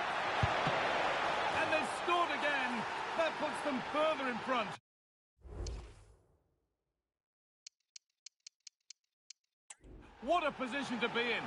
And they've scored again. That puts them further in front. What a position to be in.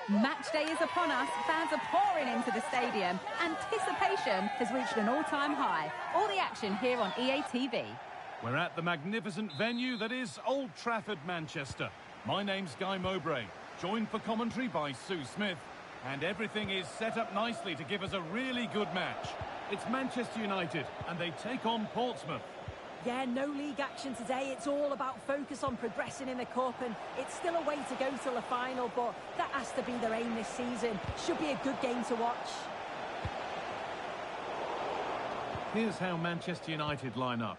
Match day is upon us. Fans are pouring into the stadium. Anticipation has reached an all-time high. All the action here on EA TV. We're at the magnificent venue that is Old Trafford, Manchester. My name's Guy Mowbray, joined for commentary by Sue Smith. And everything is set up nicely to give us a really good match. It's Manchester United, and they take on Portsmouth. Yeah, no league action today. It's all about focus on progressing in the Cup, and it's still a way to go till the final, but that has to be their aim this season. Should be a good game to watch. Here's how Manchester United line up.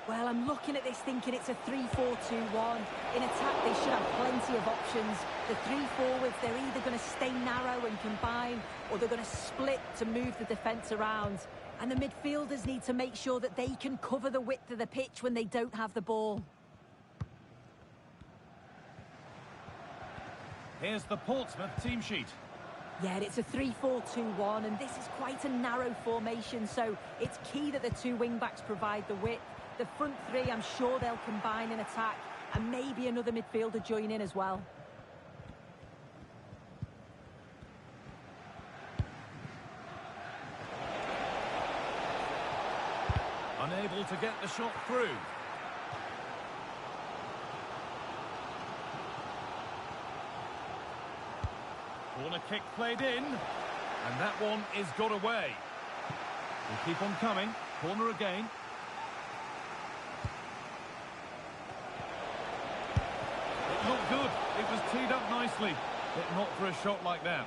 Well, I'm looking at this thinking it's a 3-4-2-1. In attack, they should have plenty of options. The three forwards, they're either going to stay narrow and combine, or they're going to split to move the defence around. And the midfielders need to make sure that they can cover the width of the pitch when they don't have the ball. Here's the Portsmouth team sheet. Yeah, it's a 3-4-2-1, and this is quite a narrow formation, so it's key that the two wing-backs provide the width. The front three, I'm sure they'll combine in attack, and maybe another midfielder join in as well. Unable to get the shot through. Corner kick played in, and that one is got away. We'll keep on coming. Corner again. It looked good. It was teed up nicely, but not for a shot like that.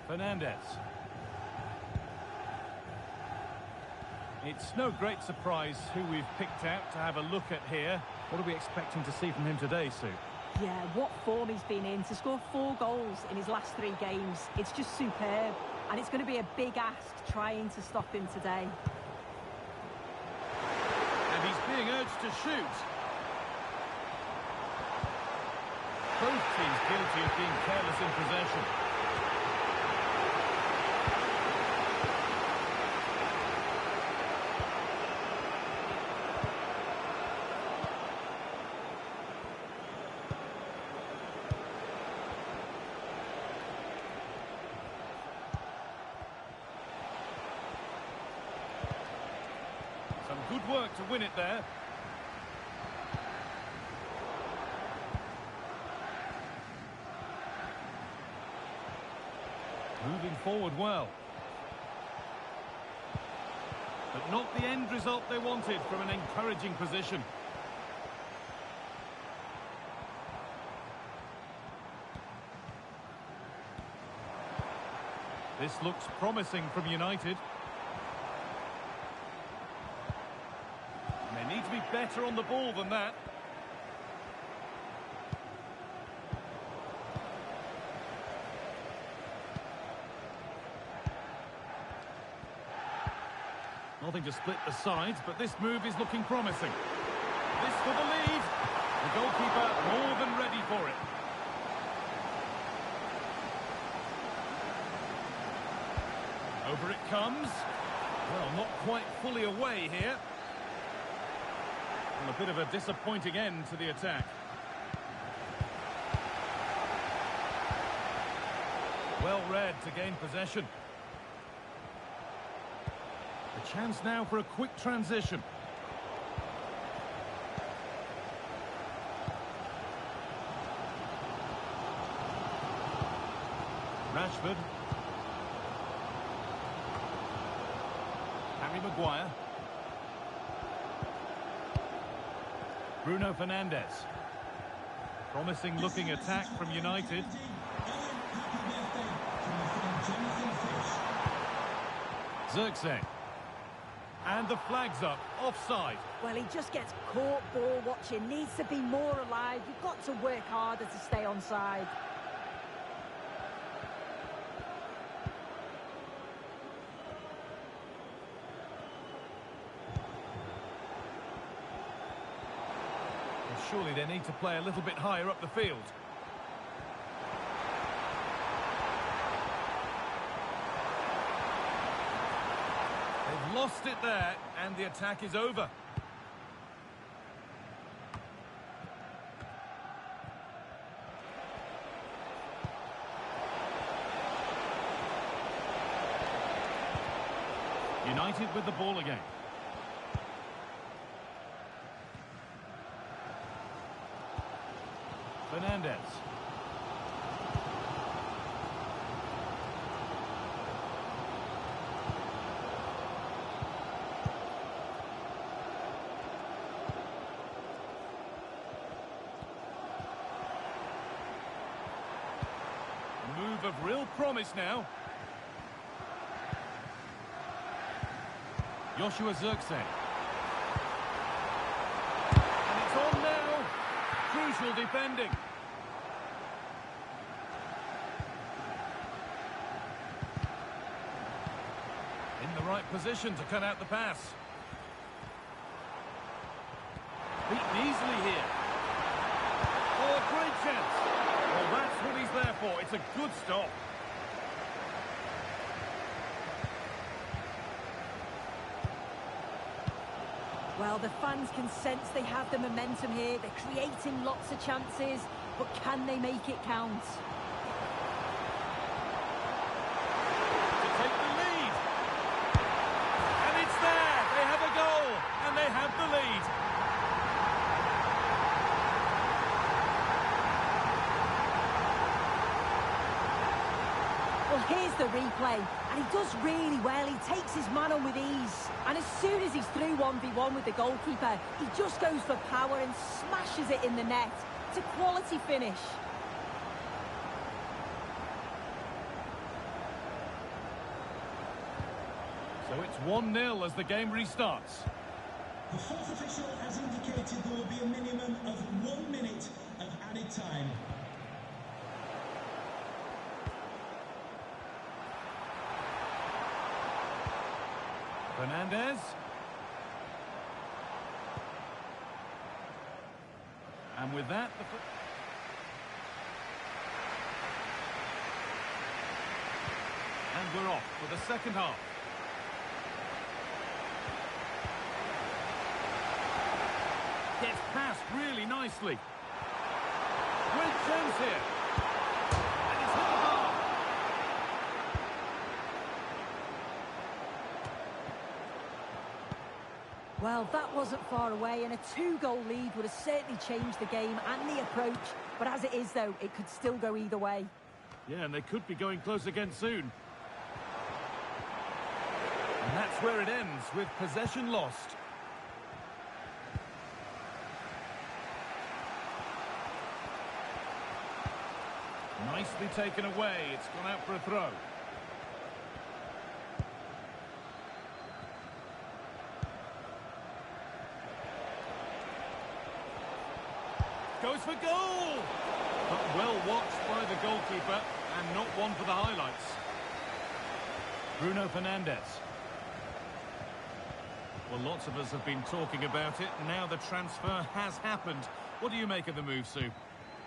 Fernandez. It's no great surprise who we've picked out to have a look at here. What are we expecting to see from him today, Sue? Yeah, what form he's been in. To score 4 goals in his last 3 games, it's just superb. And it's going to be a big ask trying to stop him today. And he's being urged to shoot. Both teams guilty of being careless in possession. Some good work to win it there. Moving forward well. But not the end result they wanted from an encouraging position. This looks promising from United. And they need to be better on the ball than that. Nothing to split the sides, but this move is looking promising. This for the lead. The goalkeeper more than ready for it. Over it comes. Well, not quite fully away here. And a bit of a disappointing end to the attack. Well read to gain possession. A chance now for a quick transition. Rashford. Harry Maguire. Bruno Fernandes. Promising looking attack from United. Zirkzee. And the flag's up, offside. Well, he just gets caught ball watching, needs to be more alive. You've got to work harder to stay onside. Well, surely they need to play a little bit higher up the field. Lost it there, and the attack is over. United with the ball again. Fernandez. Move of real promise now. Joshua Zirkzee. And it's on now. Crucial defending. In the right position to cut out the pass. Beaten easily here. Oh, great chance. Well, that's what he's there for. It's a good stop. Well, the fans can sense they have the momentum here. They're creating lots of chances, but can they make it count? To take the lead. And it's there. They have a goal, and they have the lead. Well, here's the replay, and he does really well. He takes his man on with ease, and as soon as he's through 1v1 with the goalkeeper, he just goes for power and smashes it in the net. It's a quality finish. So it's 1-0 as the game restarts. The fourth official has indicated there will be a minimum of 1 minute of added time. Fernandez. And with that, and we're off for the second half. Gets past really nicely. Great chance here. And it's hit the bar. Well, that wasn't far away, and a 2-goal lead would have certainly changed the game and the approach. But as it is, though, it could still go either way. Yeah, and they could be going close again soon. And that's where it ends, with possession lost. Nicely taken away. It's gone out for a throw. Goes for goal! But well watched by the goalkeeper, and not one for the highlights. Bruno Fernandez. Well, lots of us have been talking about it. Now the transfer has happened. What do you make of the move, Sue?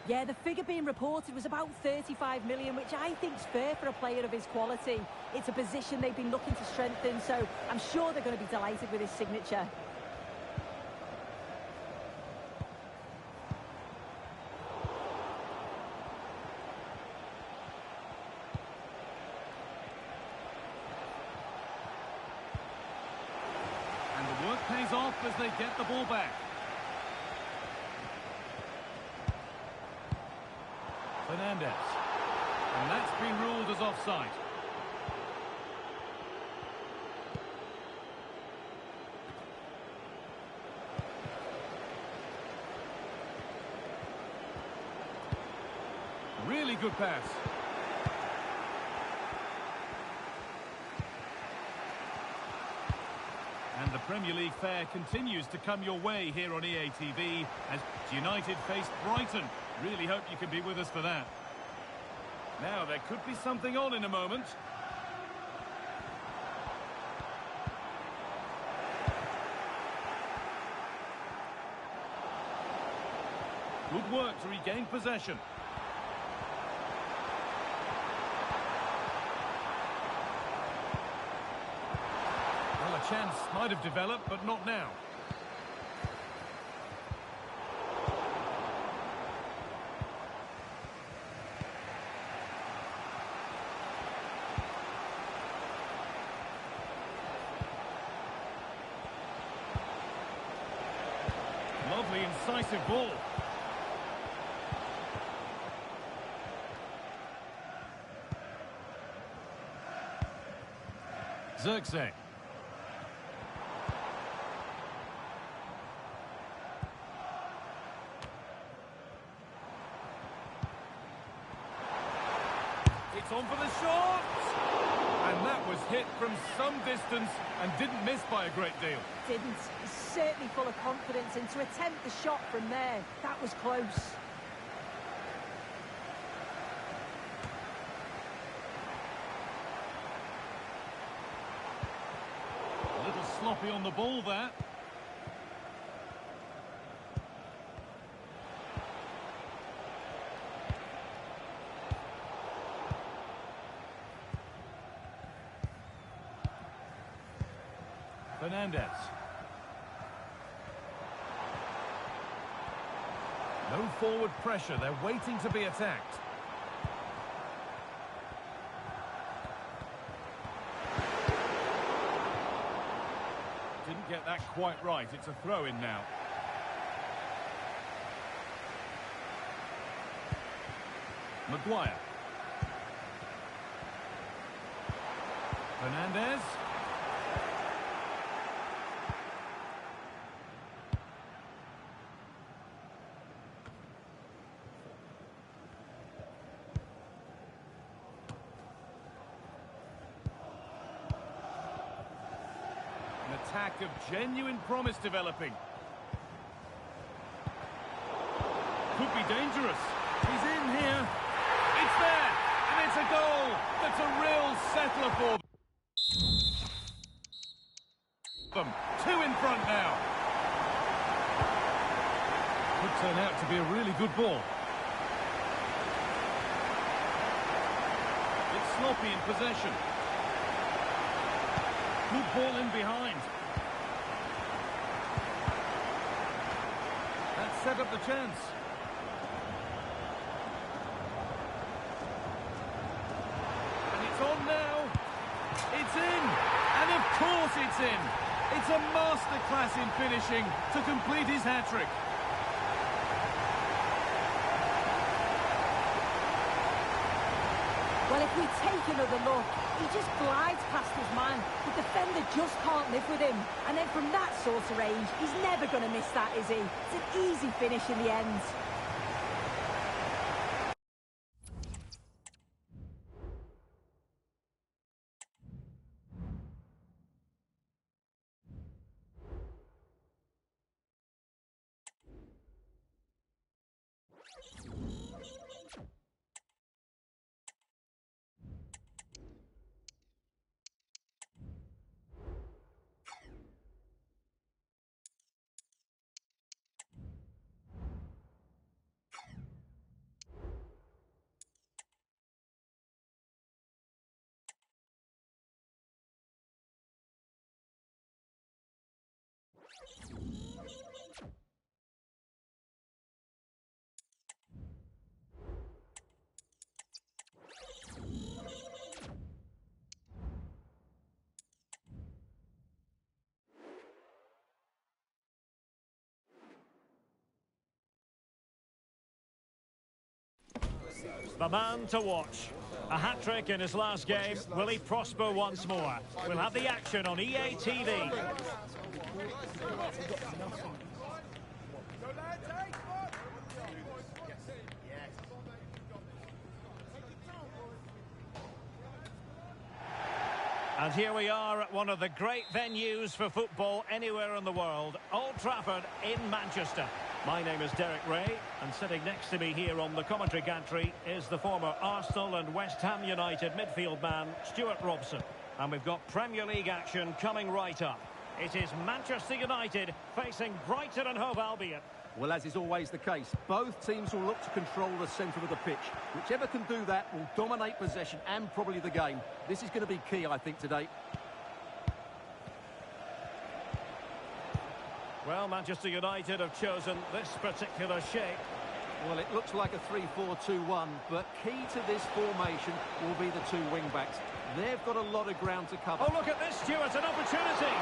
Yeah, the figure being reported was about 35 million, which I think's fair for a player of his quality. It's a position they've been looking to strengthen, so I'm sure they're going to be delighted with his signature. And the work pays off as they get the ball back. Fernandez. And that's been ruled as offside. Really good pass. And the Premier League fare continues to come your way here on EA TV as United face Brighton. Really hope you can be with us for that. Now, there could be something on in a moment. Good work to regain possession. Well, a chance might have developed, but not now. Lovely, incisive ball. Zirkzee. It's on for the shot! And that was hit from some distance and didn't miss by a great deal. Didn't. He's certainly full of confidence, and to attempt the shot from there, that was close. A little sloppy on the ball there. Fernandez. No forward pressure, they're waiting to be attacked. Didn't get that quite right, it's a throw-in now. Maguire. Fernandez. Attack of genuine promise developing. Could be dangerous. He's in here. It's there. And it's a goal. That's a real settler for them. Two in front now. Could turn out to be a really good ball. It's sloppy in possession. Good ball in behind. That set up the chance. And it's on now. It's in. And of course it's in. It's a masterclass in finishing to complete his hat-trick. Well, if we take another look, he just glides past his man. The defender just can't live with him. And then from that sort of range, he's never going to miss that, is he? It's an easy finish in the end. The man to watch. A hat-trick in his last game. Will he prosper once more? We'll have the action on EA TV. And here we are at one of the great venues for football anywhere in the world, Old Trafford in Manchester. My name is Derek Ray, and sitting next to me here on the commentary gantry is the former Arsenal and West Ham United midfield man, Stuart Robson. And we've got Premier League action coming right up. It is Manchester United facing Brighton and Hove Albion. Well, as is always the case, both teams will look to control the centre of the pitch. Whichever can do that will dominate possession and probably the game. This is going to be key, I think, today. Well, Manchester United have chosen this particular shape. Well, it looks like a 3-4-2-1, but key to this formation will be the two wing-backs. They've got a lot of ground to cover. Oh, look at this, Stuart, an opportunity!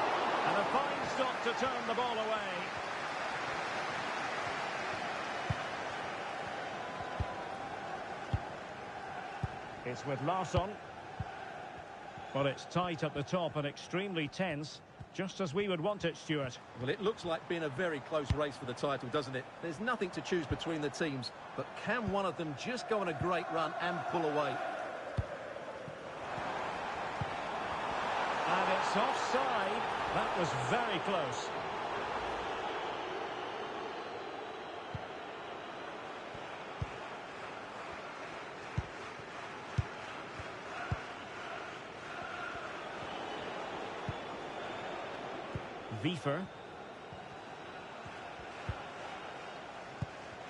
And a fine stop to turn the ball away. It's with Larsson. But it's tight at the top and extremely tense, just as we would want it, Stuart. Well, it looks like being a very close race for the title, doesn't it? There's nothing to choose between the teams, but can one of them just go on a great run and pull away? And it's offside. That was very close. Wiefer.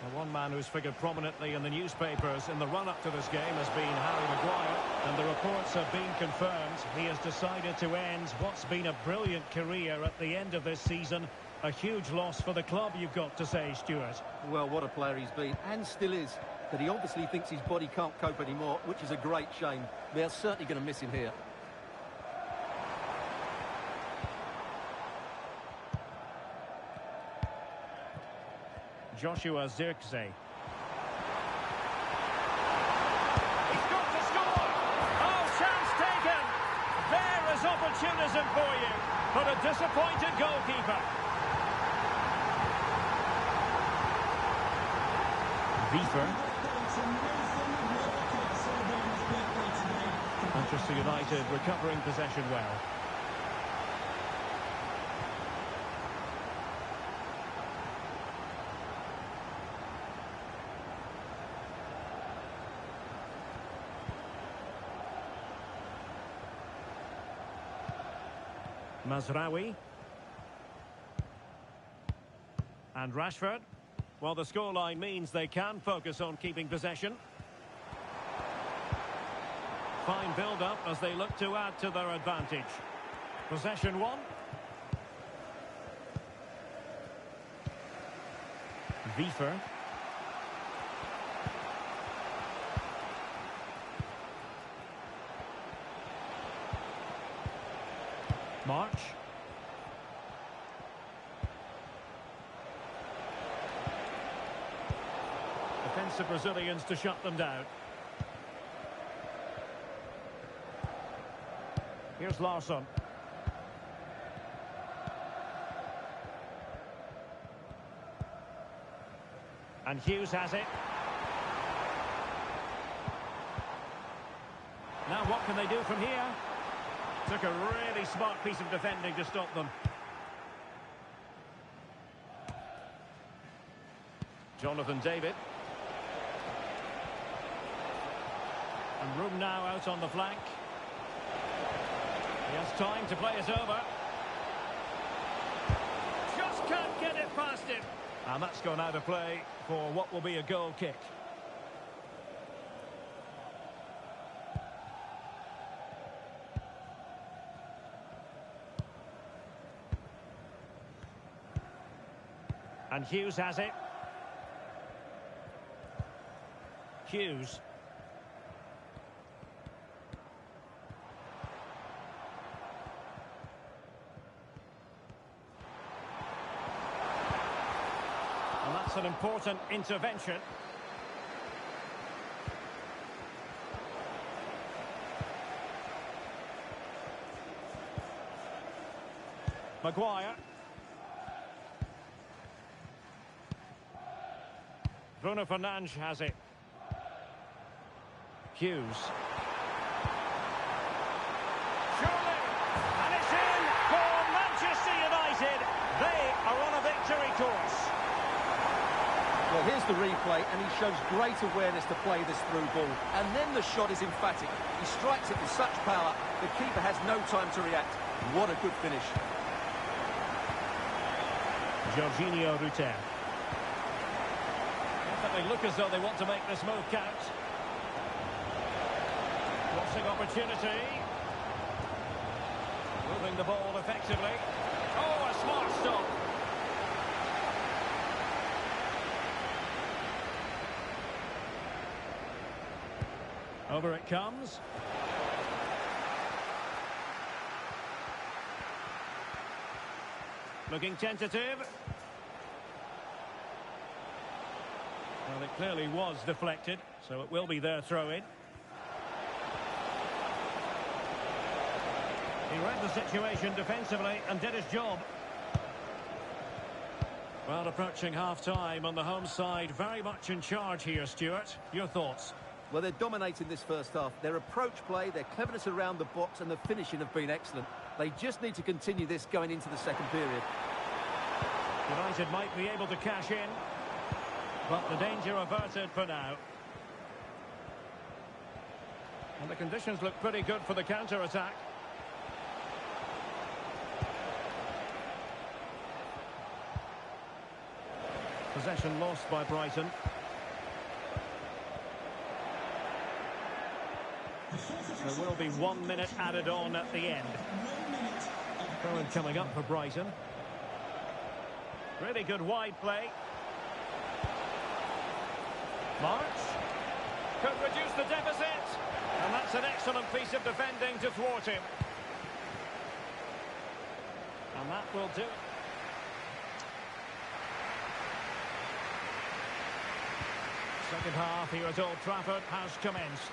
The one man who's figured prominently in the newspapers in the run-up to this game has been Harry Maguire, and the reports have been confirmed. He has decided to end what's been a brilliant career at the end of this season. A huge loss for the club, you've got to say, Stuart. Well, what a player he's been, and still is. But he obviously thinks his body can't cope anymore, which is a great shame. They're certainly going to miss him here. Joshua Zirkzee. He's got to score! Oh, chance taken! There is opportunism for you, but a disappointed goalkeeper. Wiefer. Manchester United recovering possession well. Mazraoui. And Rashford. Well, the scoreline means they can focus on keeping possession. Fine build-up as they look to add to their advantage. Possession one. Wiefer. March. Defensive Brazilians to shut them down. Here's Larsson. And Hughes has it. Now what can they do from here? Took a really smart piece of defending to stop them. Jonathan David. And room now out on the flank. He has time to play it over. Just can't get it past him. And that's gone out of play for what will be a goal kick. And Hughes has it. Hughes. And that's an important intervention. Maguire. Bruno Fernandes has it. Hughes. Surely, and it's in for Manchester United. They are on a victory course. Well, here's the replay, and he shows great awareness to play this through ball. And then the shot is emphatic. He strikes it with such power, the keeper has no time to react. What a good finish. Jorginho Rutter. They look as though they want to make this move count. Crossing opportunity. Moving the ball effectively. Oh, a smart stop. Over it comes. Looking tentative. Well, it clearly was deflected, so it will be their throw-in. He read the situation defensively and did his job. Well, approaching half-time on the home side, very much in charge here, Stuart. Your thoughts? Well, they're dominating this first half. Their approach play, their cleverness around the box and the finishing have been excellent. They just need to continue this going into the second period. United might be able to cash in, but the danger averted for now. And the conditions look pretty good for the counter-attack. Possession lost by Brighton. There will be 1 minute added on at the end. Throw-in coming up for Brighton. Really good wide play. March could reduce the deficit, and that's an excellent piece of defending to thwart him. And that will do it. Second half here at Old Trafford has commenced.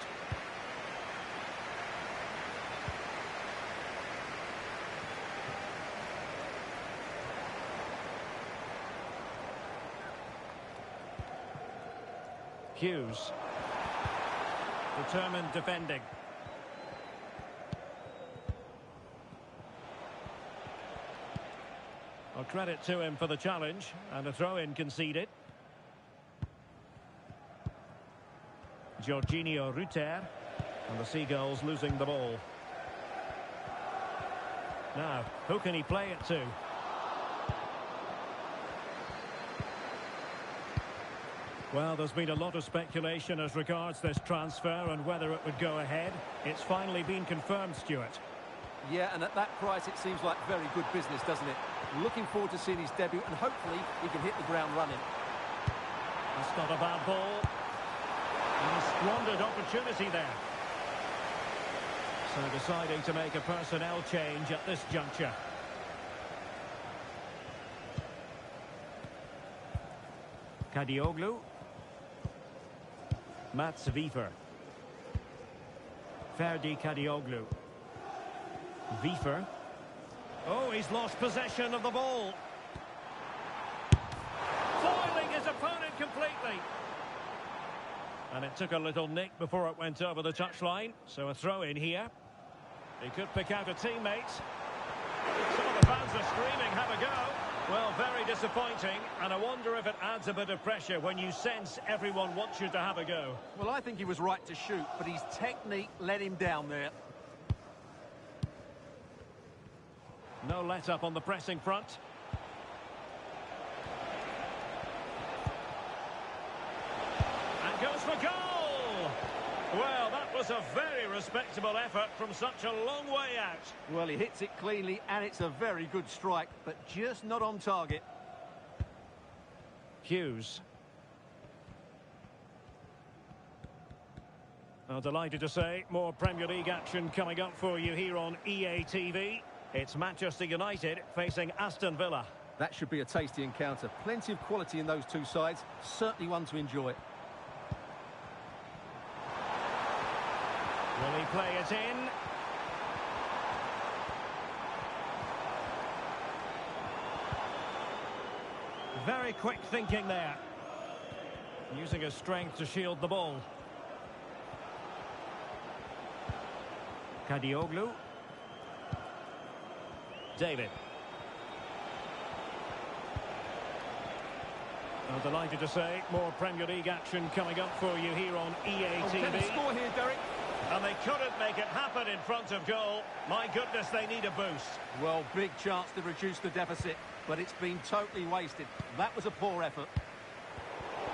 Hughes. Determined defending. Well, credit to him for the challenge, and a throw-in conceded. Jorginho Rutter, and the Seagulls losing the ball. Now, who can he play it to? Well, there's been a lot of speculation as regards this transfer and whether it would go ahead. It's finally been confirmed, Stuart. Yeah, and at that price it seems like very good business, doesn't it? Looking forward to seeing his debut, and hopefully he can hit the ground running. That's not a bad ball. And a squandered opportunity there. So deciding to make a personnel change at this juncture. Kadioglu. Mats Wiefer. Ferdi Kadioglu. Wiefer. Oh, he's lost possession of the ball. Foiling his opponent completely. And it took a little nick before it went over the touchline. So a throw in here. He could pick out a teammate. Some of the fans are screaming, have a go. Well, very disappointing, and I wonder if it adds a bit of pressure when you sense everyone wants you to have a go. Well, I think he was right to shoot, but his technique let him down there. No let-up on the pressing front. And goes for goal! Well, that was a very respectable effort from such a long way out. Well, he hits it cleanly, and it's a very good strike, but just not on target. Hughes. Well, delighted to say, more Premier League action coming up for you here on EA TV. It's Manchester United facing Aston Villa. That should be a tasty encounter. Plenty of quality in those two sides. Certainly one to enjoy. Will he play it in? Very quick thinking there. Using his strength to shield the ball. Kadioglu. David. I'm delighted to say, more Premier League action coming up for you here on EA TV. Can he score here, Derek? And they couldn't make it happen in front of goal. My goodness, they need a boost. Well, big chance to reduce the deficit, but it's been totally wasted. That was a poor effort.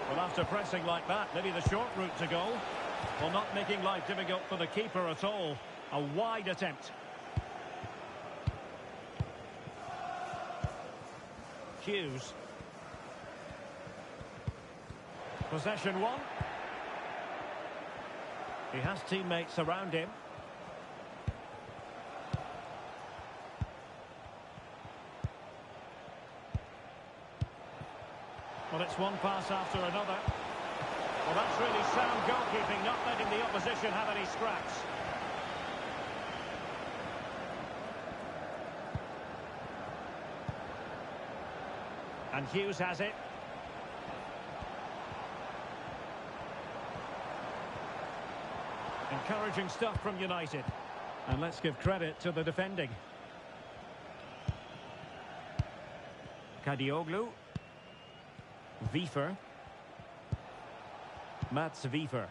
Well, after pressing like that, maybe the short route to goal. Well, not making life difficult for the keeper at all. A wide attempt. Hughes. Possession one. He has teammates around him. Well, it's one pass after another. Well, that's really sound goalkeeping, not letting the opposition have any scraps. And Hughes has it. Encouraging stuff from United. And let's give credit to the defending. Kadioglu. Wiefer. Mats Wiefer.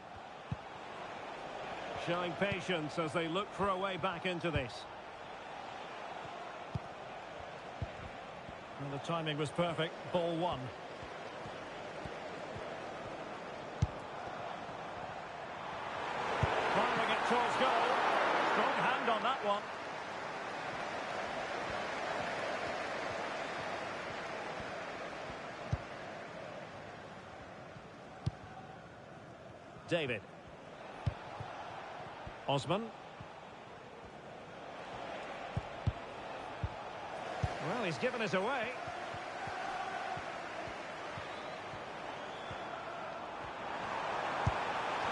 Showing patience as they look for a way back into this. And the timing was perfect. Ball one. Firing it towards goal. Strong hand on that one. David. Osman. Well, he's given us away.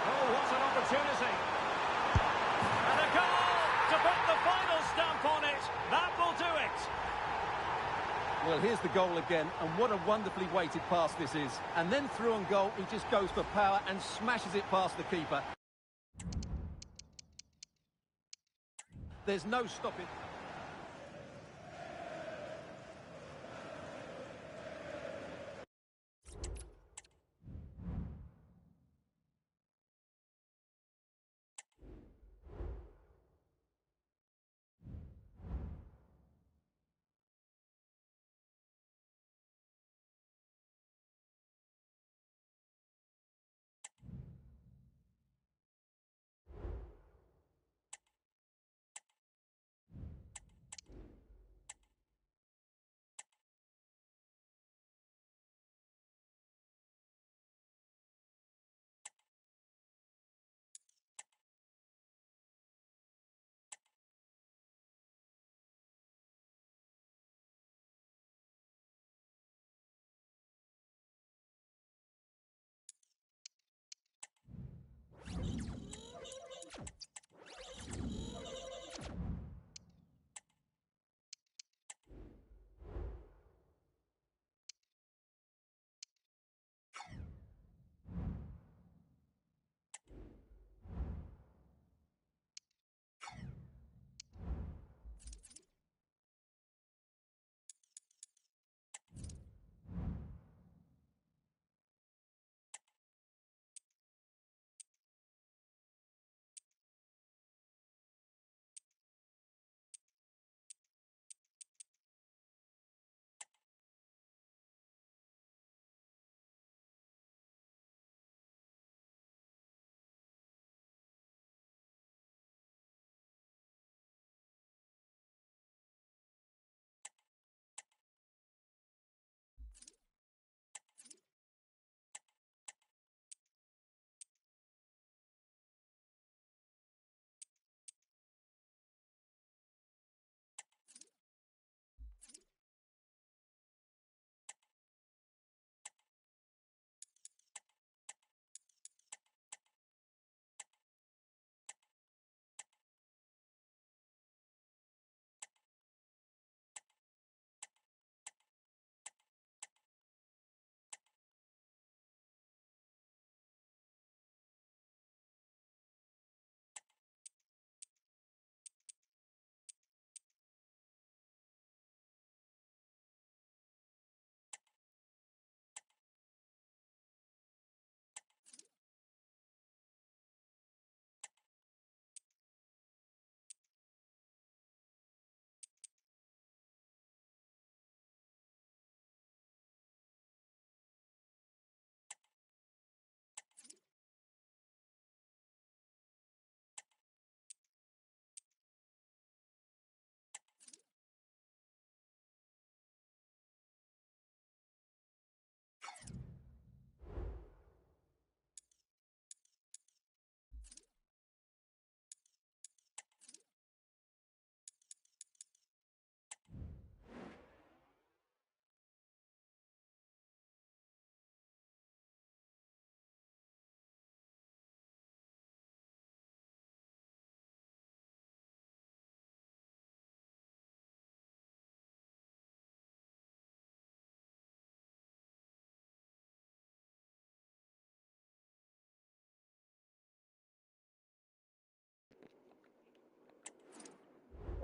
Oh, what an opportunity. And a goal to put the final stamp on it. That will do it. Well, here's the goal again, and what a wonderfully weighted pass this is. And then through on goal, he just goes for power and smashes it past the keeper. There's no stopping.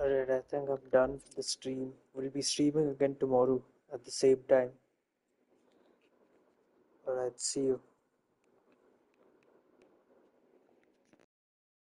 Alright, I think I'm done with the stream. We'll be streaming again tomorrow at the same time. Alright, see you.